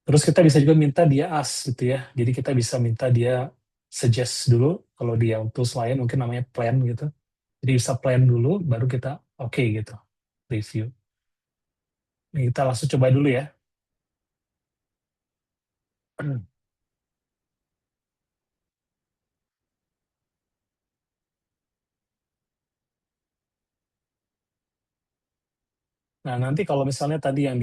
Terus kita bisa juga minta dia ask gitu ya. Jadi kita bisa minta dia suggest dulu. Kalau dia untuk lain mungkin namanya plan gitu. Jadi bisa plan dulu, baru kita oke gitu, review. Ini kita langsung coba dulu ya. Nah, nanti kalau misalnya tadi yang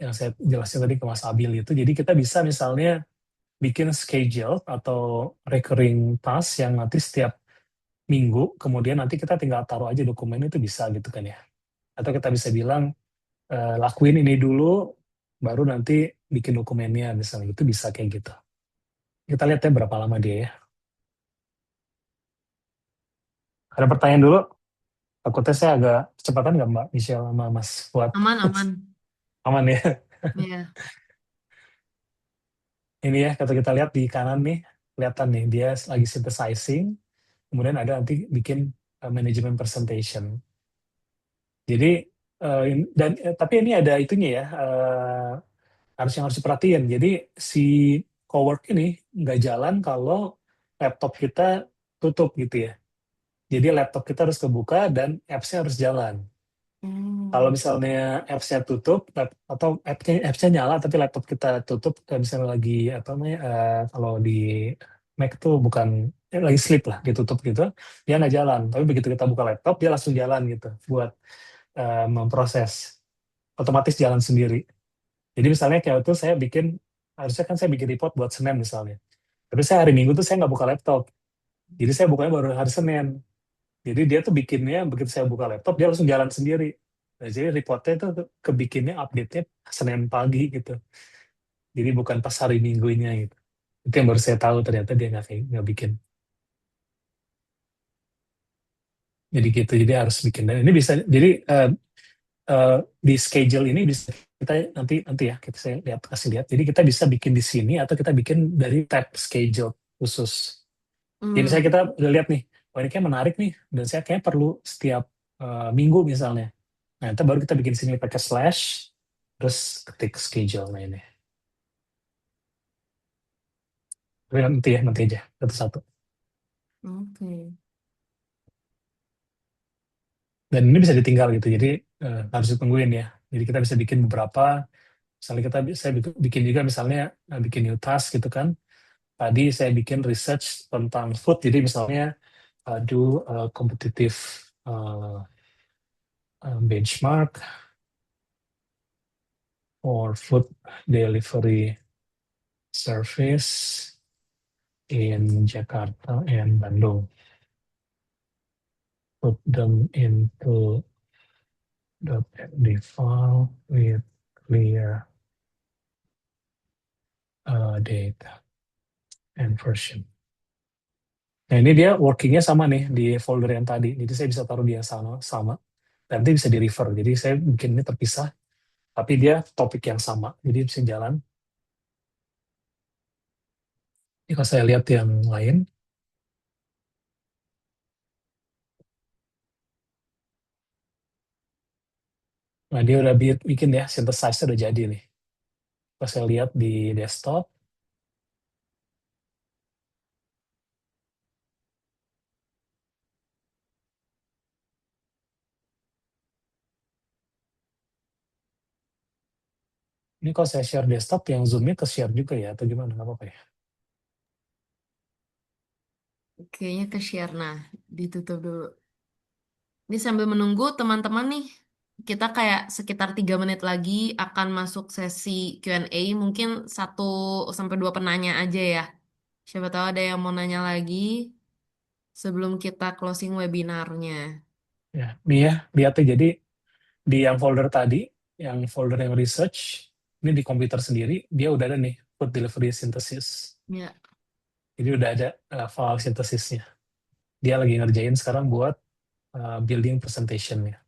yang saya jelasin tadi ke Mas Abil itu, jadi kita bisa misalnya bikin schedule atau recurring task yang nanti setiap minggu, kemudian nanti kita tinggal taruh aja dokumen itu, bisa gitu kan ya. Atau kita bisa bilang, lakuin ini dulu, baru nanti bikin dokumennya, misalnya itu bisa kayak gitu. Kita lihat ya berapa lama dia ya. Ada pertanyaan dulu? Takutnya saya agak kecepatan nggak Mbak Michelle sama Mas Fuad? Aman, aman. Aman ya? Ya. Ini ya, kalau kita lihat di kanan nih, kelihatan nih, dia lagi synthesizing, kemudian ada nanti bikin management presentation. Jadi, tapi ini ada itunya ya, harus diperhatiin. Jadi si cowork ini nggak jalan kalau laptop kita tutup gitu ya. Jadi laptop kita harus kebuka dan apps-nya harus jalan. Kalau Hmm. misalnya apps-nya tutup atau apps-nya nyala tapi laptop kita tutup, kayak misalnya lagi apa namanya, kalau di Mac tuh bukan lagi sleep lah, ditutup gitu, dia nggak jalan. Tapi begitu kita buka laptop, dia langsung jalan gitu buat memproses, otomatis jalan sendiri. Jadi misalnya kayak itu harusnya kan saya bikin report buat Senin misalnya. Tapi saya hari Minggu tuh saya nggak buka laptop. Jadi saya bukanya baru hari Senin. Jadi dia tuh bikinnya begitu saya buka laptop dia langsung jalan sendiri. Nah, jadi reportnya itu kebikinnya update-nya Senin pagi gitu. Jadi bukan pas hari Minggunya gitu. Itu yang baru saya tahu ternyata dia nggak bikin. Jadi gitu. Jadi harus bikin. Dan ini bisa jadi di schedule ini bisa kita nanti nanti ya kita saya kasih lihat. Jadi kita bisa bikin di sini atau kita bikin dari tab schedule khusus. Jadi misalnya Hmm. kita udah lihat nih, wah ini kayak menarik nih, dan saya kayak perlu setiap minggu misalnya. Nah, itu baru kita bikin sini pakai slash, terus ketik schedule. Nah ini. Tapi nanti aja, satu-satu. Oke. Dan ini bisa ditinggal gitu, jadi harus ditungguin ya. Jadi kita bisa bikin beberapa, misalnya saya bikin juga misalnya bikin new task gitu kan. Tadi saya bikin research tentang food, jadi misalnya do competitive benchmark or food delivery service in Jakarta and Bandung. Put them into the file with clear data and version. Nah ini dia workingnya sama nih di folder yang tadi. Jadi saya bisa taruh dia sama. Nanti bisa di refer. Jadi saya bikin ini terpisah, tapi dia topik yang sama. Jadi bisa jalan. Ini kalau saya lihat yang lain, nah dia udah bikin ya, synthesize udah jadi nih. Pas saya lihat di desktop, ini kalau saya share desktop, yang Zoom-nya ke share juga ya, atau gimana? Nggak apa-apa ya? Kayaknya ke share. Nah, ditutup dulu. Ini sambil menunggu teman-teman nih, kita kayak sekitar 3 menit lagi akan masuk sesi Q&A. Mungkin 1 sampai 2 penanya aja ya. Siapa tahu ada yang mau nanya lagi sebelum kita closing webinarnya. Ya, nih ya, lihat tuh. Jadi di yang folder tadi, yang folder yang research, ini di komputer sendiri, dia udah ada nih, food delivery synthesis. Ya. Jadi udah ada file sintesisnya. Dia lagi ngerjain sekarang buat building presentation-nya.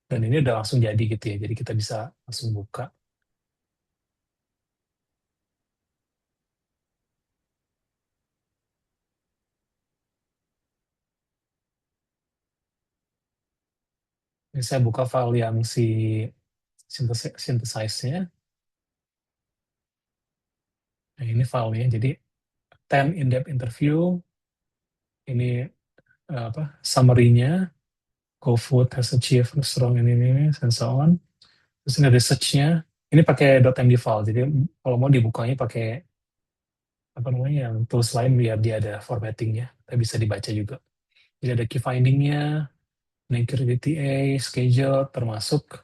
Dan ini udah langsung jadi gitu ya, jadi kita bisa langsung buka. Ini saya buka file yang si synthesize-nya. Nah, ini filenya, jadi 10 in-depth interview, ini summary-nya, GoFood has achieved strong ini, and so on. Terus ini research-nya, ini pakai .md file, jadi kalau mau dibukanya pakai yang tools lain biar dia ada formattingnya, tapi bisa dibaca juga. Jadi ada key finding-nya, NQRTA, schedule, termasuk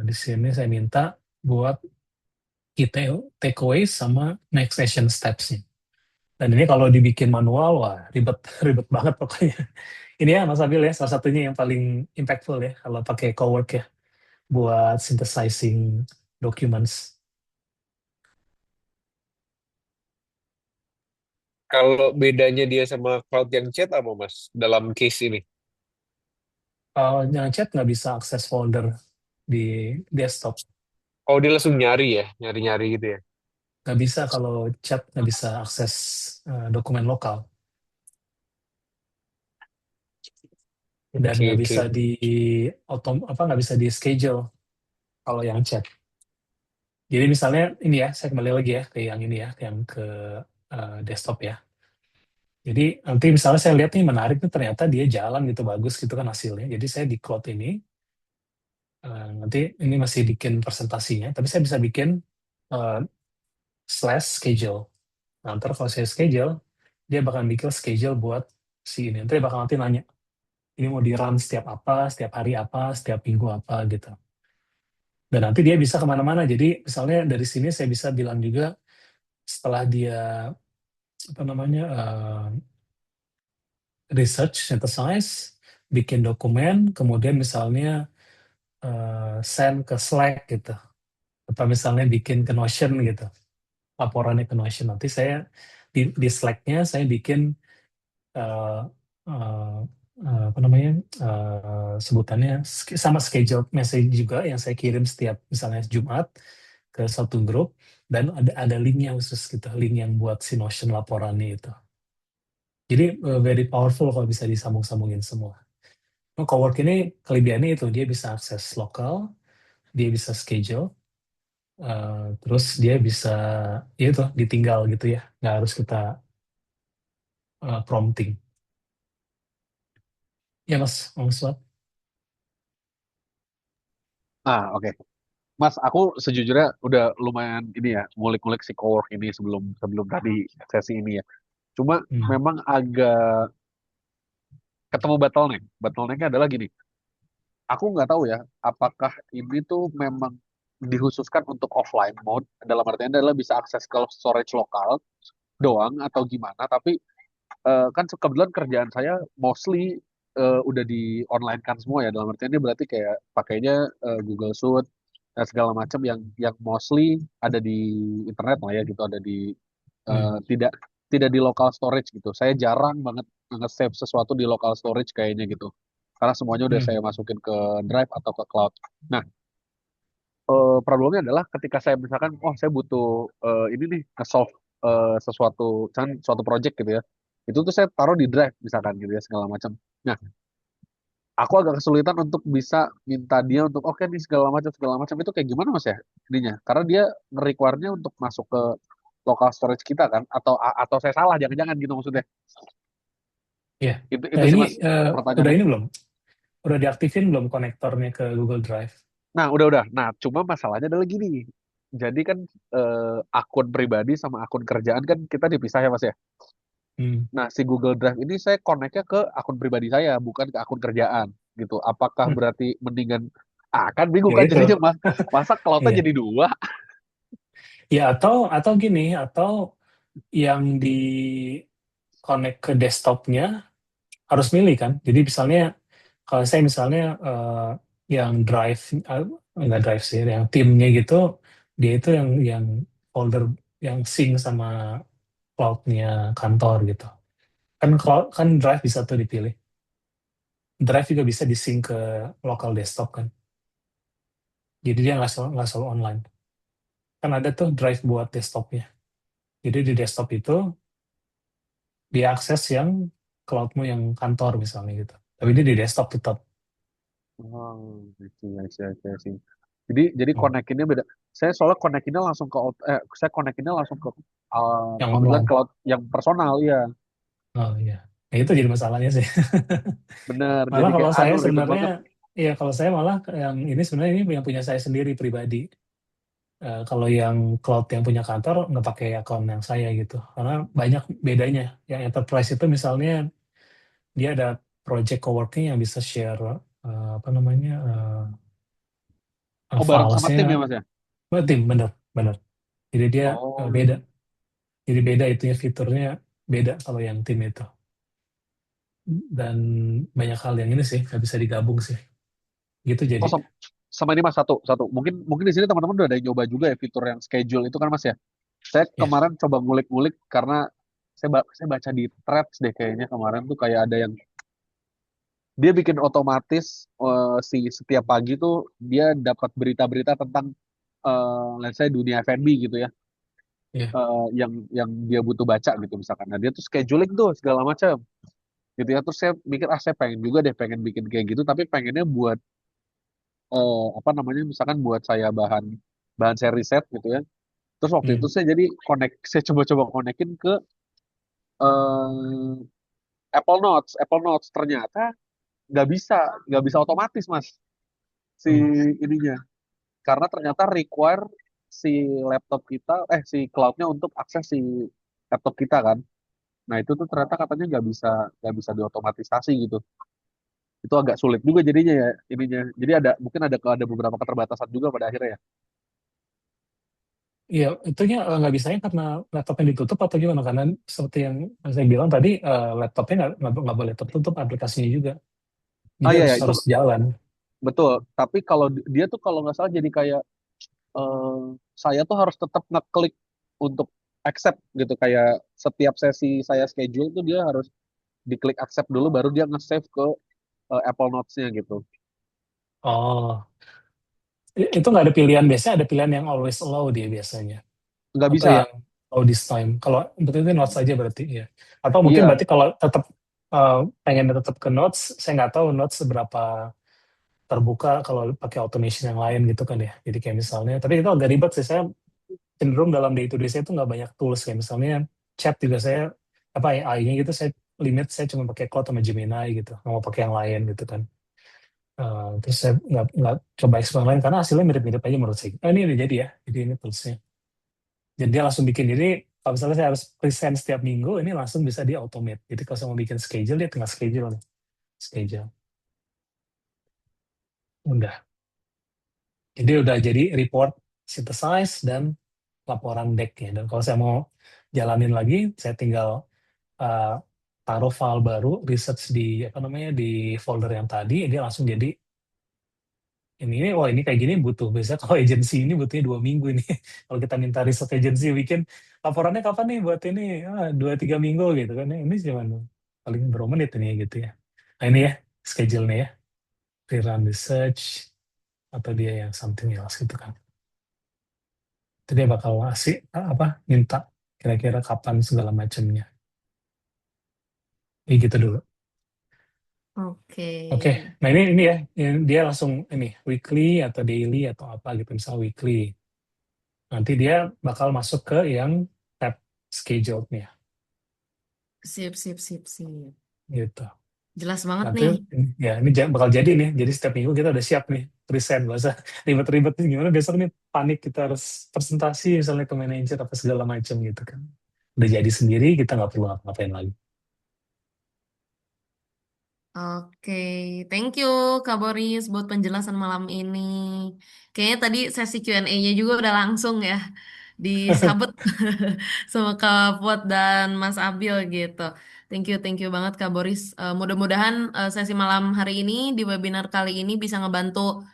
di sini saya minta buat kita takeaway sama next action steps-nya. Dan ini kalau dibikin manual, wah ribet ribet banget pokoknya. Ini ya Mas Abil ya, salah satunya yang paling impactful ya kalau pakai Cowork ya buat synthesizing documents. Kalau bedanya dia sama cloud yang chat apa Mas dalam case ini? Yang chat nggak bisa akses folder di desktop. Oh, dia langsung nyari ya, nyari-nyari gitu ya. Nggak bisa kalau chat nggak bisa akses dokumen lokal. Dan Oke, nggak oke. bisa nggak bisa di schedule kalau yang chat. Jadi misalnya ini ya, saya kembali lagi ya ke yang ini ya, yang ke desktop ya. Jadi nanti misalnya saya lihat nih menarik nih ternyata dia jalan gitu bagus gitu kan hasilnya. Jadi saya di cloud ini nanti ini masih bikin presentasinya, tapi saya bisa bikin eh, slash schedule. Nah, ntar kalau saya schedule, dia bakal bikin schedule buat si ini. Nanti dia bakal nanti nanya, ini mau di run setiap apa, setiap hari apa, setiap minggu apa gitu. Dan nanti dia bisa kemana-mana. Jadi misalnya dari sini saya bisa bilang juga setelah dia apa namanya research, synthesize, bikin dokumen, kemudian misalnya send ke Slack gitu, atau misalnya bikin ke Notion gitu, laporannya ke Notion. Nanti saya di Slack-nya saya bikin eh, eh, apa namanya sebutannya sama schedule message juga yang saya kirim setiap misalnya Jumat ke satu grup dan ada linknya khusus gitu, link yang buat si Notion laporannya itu. Jadi very powerful kalau bisa disambung-sambungin semua. Nah, Cowork ini kelebihannya itu dia bisa akses lokal, dia bisa schedule, terus dia bisa ya itu ditinggal gitu ya, nggak harus kita prompting. Ya Mas Wad. Oke. Mas, aku sejujurnya udah lumayan ini ya, ngulik-ngulik si cowork ini sebelum sebelum tadi sesi ini ya. Cuma Hmm. memang agak ketemu bottleneck. Bottlenecknya adalah gini, aku nggak tahu ya, apakah ini tuh memang dikhususkan untuk offline mode, dalam artian adalah bisa akses ke storage lokal doang atau gimana, tapi kan kebetulan kerjaan saya mostly udah di online kan semua ya, dalam artian ini berarti kayak pakainya Google Suite dan segala macam yang mostly ada di internet lah ya gitu, ada di Hmm. tidak tidak di local storage gitu. Saya jarang banget nge-save sesuatu di local storage kayaknya gitu. Karena semuanya udah Hmm. saya masukin ke Drive atau ke cloud. Nah, problemnya adalah ketika saya misalkan, oh saya butuh ini nih nge-solve sesuatu, misalkan suatu project gitu ya. Itu tuh saya taruh di Drive misalkan gitu ya segala macam. Nah, aku agak kesulitan untuk bisa minta dia untuk oke nih segala macam itu kayak gimana Mas ya ininya. Karena dia nge-require-nya untuk masuk ke local storage kita kan, atau saya salah jangan-jangan gitu maksudnya. Ya. Itu sih Ini Mas udah pertanyaannya. ini belum? Udah diaktifin belum konektornya ke Google Drive? Nah, udah. Nah, cuma masalahnya adalah gini. Jadi kan akun pribadi sama akun kerjaan kan kita dipisah ya Mas ya. Hmm. Nah, si Google Drive ini saya connect-nya ke akun pribadi saya, bukan ke akun kerjaan gitu. Apakah Hmm. berarti mendingan kan bingung Ya kan itu. jadinya Mas. Masa cloud-nya Iya. jadi dua? Ya atau gini, atau yang di connect ke desktopnya harus milih kan. Jadi misalnya kalau saya misalnya yang drive enggak drive sih, yang timnya gitu, dia itu yang folder yang sync sama cloud-nya kantor gitu. Kan cloud kan drive bisa tuh dipilih. Drive juga bisa di-sync ke local desktop kan. Jadi dia nggak selalu online. Kan ada tuh drive buat desktopnya. Jadi di desktop itu dia akses yang cloudmu yang kantor misalnya gitu. Tapi dia di desktop tetap. Oh, gitu ya, sih. Jadi Hmm. connect-nya beda. Saya soalnya connect-nya langsung ke saya connect-nya langsung ke Yang kebetulan online. cloud yang personal ya. Oh iya. Nah, itu jadi masalahnya sih. Bener. Malah Jadi kalau kayak saya aduh ribet sebenarnya, banget. ya kalau saya malah yang ini sebenarnya ini yang punya saya sendiri pribadi. Kalau yang cloud yang punya kantor nggak pakai akun yang saya gitu. Karena banyak bedanya. Yang enterprise itu misalnya dia ada project coworking yang bisa share apa namanya Oh, bareng sama filesnya. tim ya Mas ya? Tim bener bener. Jadi dia beda. Oh. Jadi beda itunya fiturnya beda kalau yang tim itu. Dan banyak hal yang ini sih nggak bisa digabung sih. Gitu jadi. Oh, sama ini Mas satu, satu. Mungkin mungkin di sini teman-teman udah ada yang nyoba juga ya fitur yang schedule itu kan Mas ya. Saya Ya. kemarin coba ngulik-ngulik karena saya baca di threads deh kayaknya kemarin tuh kayak ada yang dia bikin otomatis si setiap pagi tuh dia dapat berita-berita tentang let's say dunia F&B gitu ya, Iya. yang dia butuh baca gitu misalkan. Nah dia tuh scheduling tuh segala macam gitu ya. Terus saya mikir saya pengen juga deh pengen bikin kayak gitu, tapi pengennya buat apa namanya misalkan buat saya bahan bahan saya riset gitu ya. Terus waktu itu Hmm. saya jadi saya coba-coba konekin ke eh, Apple Notes ternyata nggak bisa nggak bisa otomatis mas si Hmm. ininya karena ternyata require si laptop kita si cloudnya untuk akses si laptop kita kan. Nah itu tuh ternyata katanya nggak bisa diotomatisasi gitu. Itu agak sulit juga jadinya ya ininya. Jadi mungkin ada beberapa keterbatasan juga pada akhirnya ya. Iya, itunya nggak bisanya karena laptopnya ditutup atau gimana? Karena seperti yang saya bilang tadi, laptopnya nggak boleh tertutup aplikasinya juga. Jadi Iya harus ya itu harus jalan. betul. Tapi kalau dia tuh kalau nggak salah jadi kayak eh, saya tuh harus tetap ngeklik untuk accept gitu kayak setiap sesi saya schedule tuh dia harus diklik accept dulu baru dia nge-save ke Apple Notes-nya gitu. Oh, itu nggak ada pilihan, biasanya ada pilihan yang always allow dia biasanya. Nggak Atau bisa. yang all this time. Kalau betul itu notes aja berarti ya. Atau mungkin Iya, berarti kalau tetap pengen tetap ke notes, saya nggak tahu notes seberapa terbuka kalau pakai automation yang lain gitu kan ya. Jadi kayak misalnya, tapi itu agak ribet sih. Saya cenderung dalam day to day saya tuh nggak banyak tools kayak misalnya chat juga saya apa AI-nya gitu saya limit saya cuma pakai Claude sama Gemini gitu, nggak mau pakai yang lain gitu kan. Terus saya nggak coba explore yang lain karena hasilnya mirip-mirip aja menurut saya. Ini udah jadi ya, jadi ini toolsnya. Jadi dia langsung bikin. Jadi kalau misalnya saya harus present setiap minggu, ini langsung bisa di automate. Jadi kalau saya mau bikin schedule, dia tinggal schedule nih. Schedule. Udah. Jadi udah jadi report synthesize dan laporan deck-nya. Dan kalau saya mau jalanin lagi, saya tinggal uh, taruh file baru, research di apa namanya di folder yang tadi, dia langsung jadi ini oh ini kayak gini butuh biasanya kalau agensi ini butuhnya 2 minggu ini. Kalau kita minta research agensi bikin laporannya kapan nih buat ini 2-3 minggu gitu kan. Ini cuma paling berapa menit ini gitu ya. Nah ini ya schedule-nya ya, rerun research atau dia yang something else gitu kan. Itu dia bakal ngasih apa minta kira-kira kapan segala macamnya. Ini gitu dulu. Oke. Oke, nah ini ya, dia langsung ini weekly atau daily atau apa gitu, misal weekly. Nanti dia bakal masuk ke yang tab schedule-nya Sip, sip, sip, sip. gitu. Jelas banget Nanti nih. ya ini bakal jadi nih. Jadi setiap minggu kita udah siap nih present, gak usah ribet-ribet nih gimana besok nih panik kita harus presentasi misalnya ke manajer apa segala macam gitu kan. Udah jadi sendiri kita nggak perlu ngapain lagi. Oke, thank you Kak Boris buat penjelasan malam ini. Kayaknya tadi sesi Q&A-nya juga udah langsung ya disabet sama Kak Fuad dan Mas Abil gitu. Thank you banget Kak Boris. Mudah-mudahan sesi malam hari ini di webinar kali ini bisa ngebantu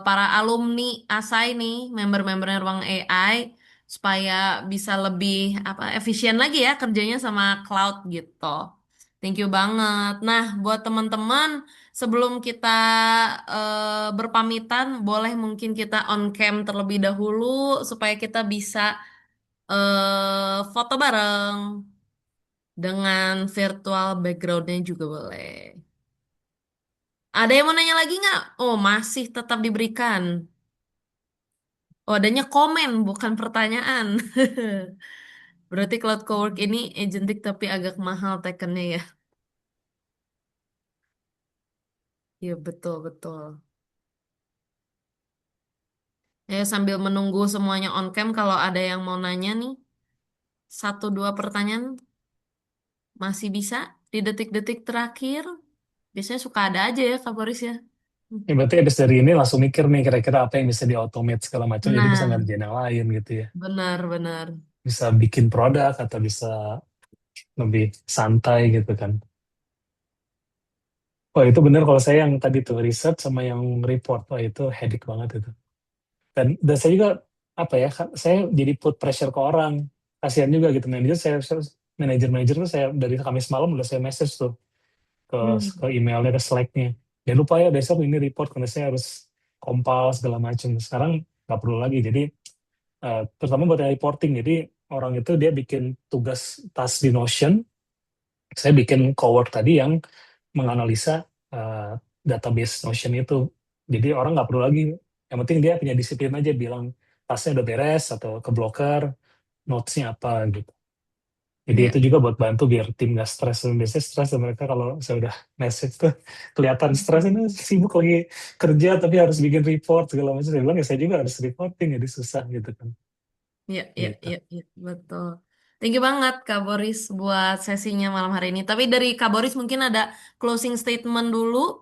para alumni ASAI nih, member-membernya Ruang AI supaya bisa lebih apa efisien lagi ya kerjanya sama cloud gitu. Thank you banget. Nah, buat teman-teman, sebelum kita berpamitan, boleh mungkin kita on cam terlebih dahulu supaya kita bisa foto bareng dengan virtual background-nya juga boleh. Ada yang mau nanya lagi nggak? Oh, masih tetap diberikan. Oh, adanya komen, bukan pertanyaan. Berarti Cloud Cowork ini agentic tapi agak mahal tekennya ya. Iya, betul-betul. Ya, sambil menunggu semuanya on cam, kalau ada yang mau nanya nih, satu dua pertanyaan masih bisa di detik-detik terakhir. Biasanya suka ada aja ya, Kak Boris ya. Ya, berarti habis dari ini langsung mikir nih kira-kira apa yang bisa di-automate segala macam jadi bisa Nah, ngerjain yang lain gitu ya. benar-benar. Bisa bikin produk atau bisa lebih santai gitu kan. Wah itu bener kalau saya yang tadi tuh riset sama yang report, wah itu headache banget itu. Dan saya juga apa ya, saya jadi put pressure ke orang, kasihan juga gitu manajer saya manajer-manajer tuh saya dari Kamis malam udah saya message tuh ke Hmm. emailnya, ke Slack-nya. Jangan lupa ya besok ini report karena saya harus compile segala macam. Sekarang nggak perlu lagi. Jadi terutama buat yang reporting. Jadi orang itu dia bikin tugas task di Notion, saya bikin cowork tadi yang menganalisa database Notion itu. Jadi orang nggak perlu lagi. Yang penting dia punya disiplin aja bilang tasnya udah beres atau ke blocker, notes-nya apa gitu. Jadi Iya. itu juga buat bantu biar tim nggak stres. Biasanya stres mereka kalau saya udah message tuh kelihatan stres, ini sibuk lagi kerja tapi harus bikin report segala macam. Saya bilang ya saya juga harus reporting, jadi susah gitu kan. Iya, iya, Gitu. iya, iya, betul. Thank you banget Kak Boris buat sesinya malam hari ini. Tapi dari Kak Boris mungkin ada closing statement dulu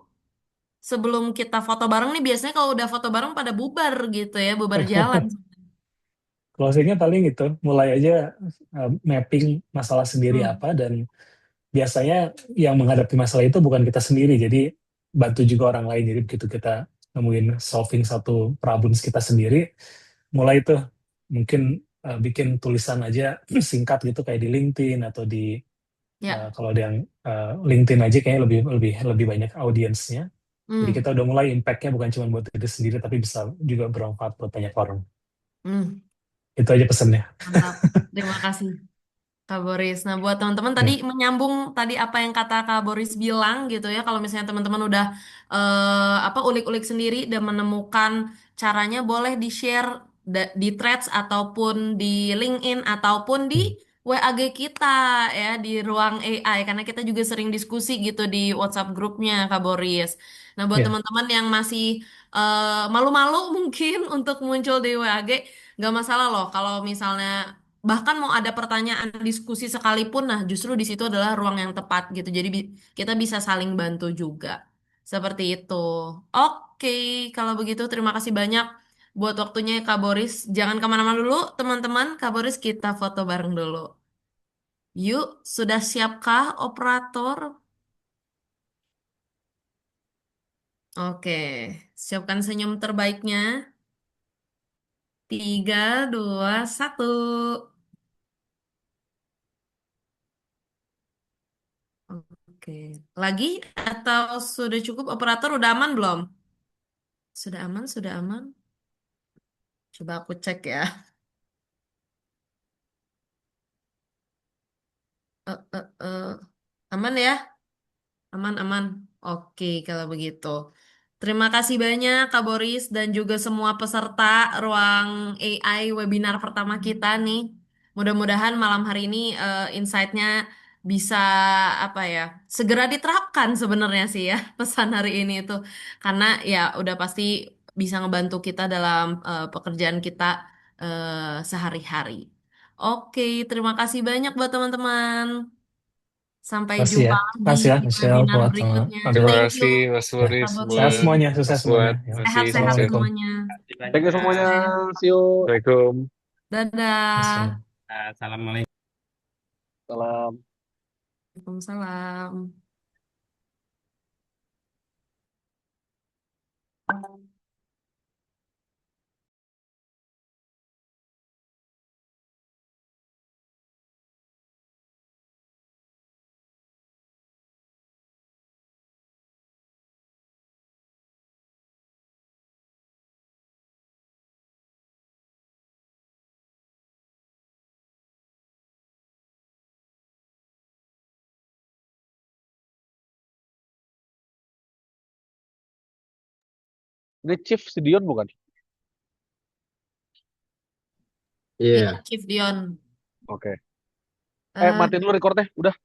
sebelum kita foto bareng nih. Biasanya kalau udah foto bareng pada bubar gitu ya, bubar jalan. Closingnya paling itu, mulai aja mapping masalah sendiri Hmm, apa, dan biasanya yang menghadapi masalah itu bukan kita sendiri, jadi bantu juga orang lain. Jadi begitu kita nemuin solving satu problem kita sendiri, mulai itu mungkin bikin tulisan aja singkat gitu kayak di LinkedIn atau di ya. kalau ada yang LinkedIn aja kayaknya lebih lebih lebih banyak audiensnya. Jadi Hmm, kita udah mulai impact-nya bukan cuma buat diri sendiri tapi bisa juga bermanfaat buat banyak orang. hmm, Itu aja pesannya. mantap. Terima kasih. Kak Boris. Nah, buat teman-teman tadi Ya. menyambung tadi apa yang kata Kak Boris bilang gitu ya, kalau misalnya teman-teman udah apa ulik-ulik sendiri dan menemukan caranya boleh di-share di Threads ataupun di LinkedIn ataupun di Hmm. WAG kita ya di ruang AI karena kita juga sering diskusi gitu di WhatsApp grupnya Kak Boris. Nah, buat Ya. teman-teman yang masih malu-malu mungkin untuk muncul di WAG, nggak masalah loh kalau misalnya bahkan mau ada pertanyaan diskusi sekalipun, nah justru di situ adalah ruang yang tepat gitu. Jadi kita bisa saling bantu juga. Seperti itu. Oke, kalau begitu terima kasih banyak buat waktunya Kak Boris. Jangan kemana-mana dulu, teman-teman. Kak Boris, kita foto bareng dulu. Yuk, sudah siapkah operator? Oke, siapkan senyum terbaiknya. 3, 2, 1. Oke, lagi atau sudah cukup operator? Udah aman belum? Sudah aman, sudah aman. Coba aku cek ya. Eh, eh, eh. Aman ya? Aman, aman. Oke, kalau begitu. Terima kasih banyak Kak Boris dan juga semua peserta ruang AI webinar pertama kita nih. Mudah-mudahan malam hari ini insight-nya bisa apa ya, segera diterapkan sebenarnya sih ya pesan hari ini itu. Karena ya udah pasti bisa ngebantu kita dalam pekerjaan kita sehari-hari. Oke, terima kasih banyak buat teman-teman. Sampai Kasih ya. jumpa lagi Kasih ya di Michelle webinar buat berikutnya. Terima aduh. Thank you, kasih Mas Ya. Kak Boris Sehat Boris. buat semuanya, sukses Mas semuanya. Fuad. Ya. Masih Sehat-sehat sukses. Assalamualaikum. semuanya. Thank you semuanya. Oke. See you. Assalamualaikum. Dadah. Assalamualaikum. Salam. Waalaikumsalam. Ini Chief Sidion bukan? Iya, Iya. Chief Dion. Oke. Eh, Matiin dulu recordnya. Udah.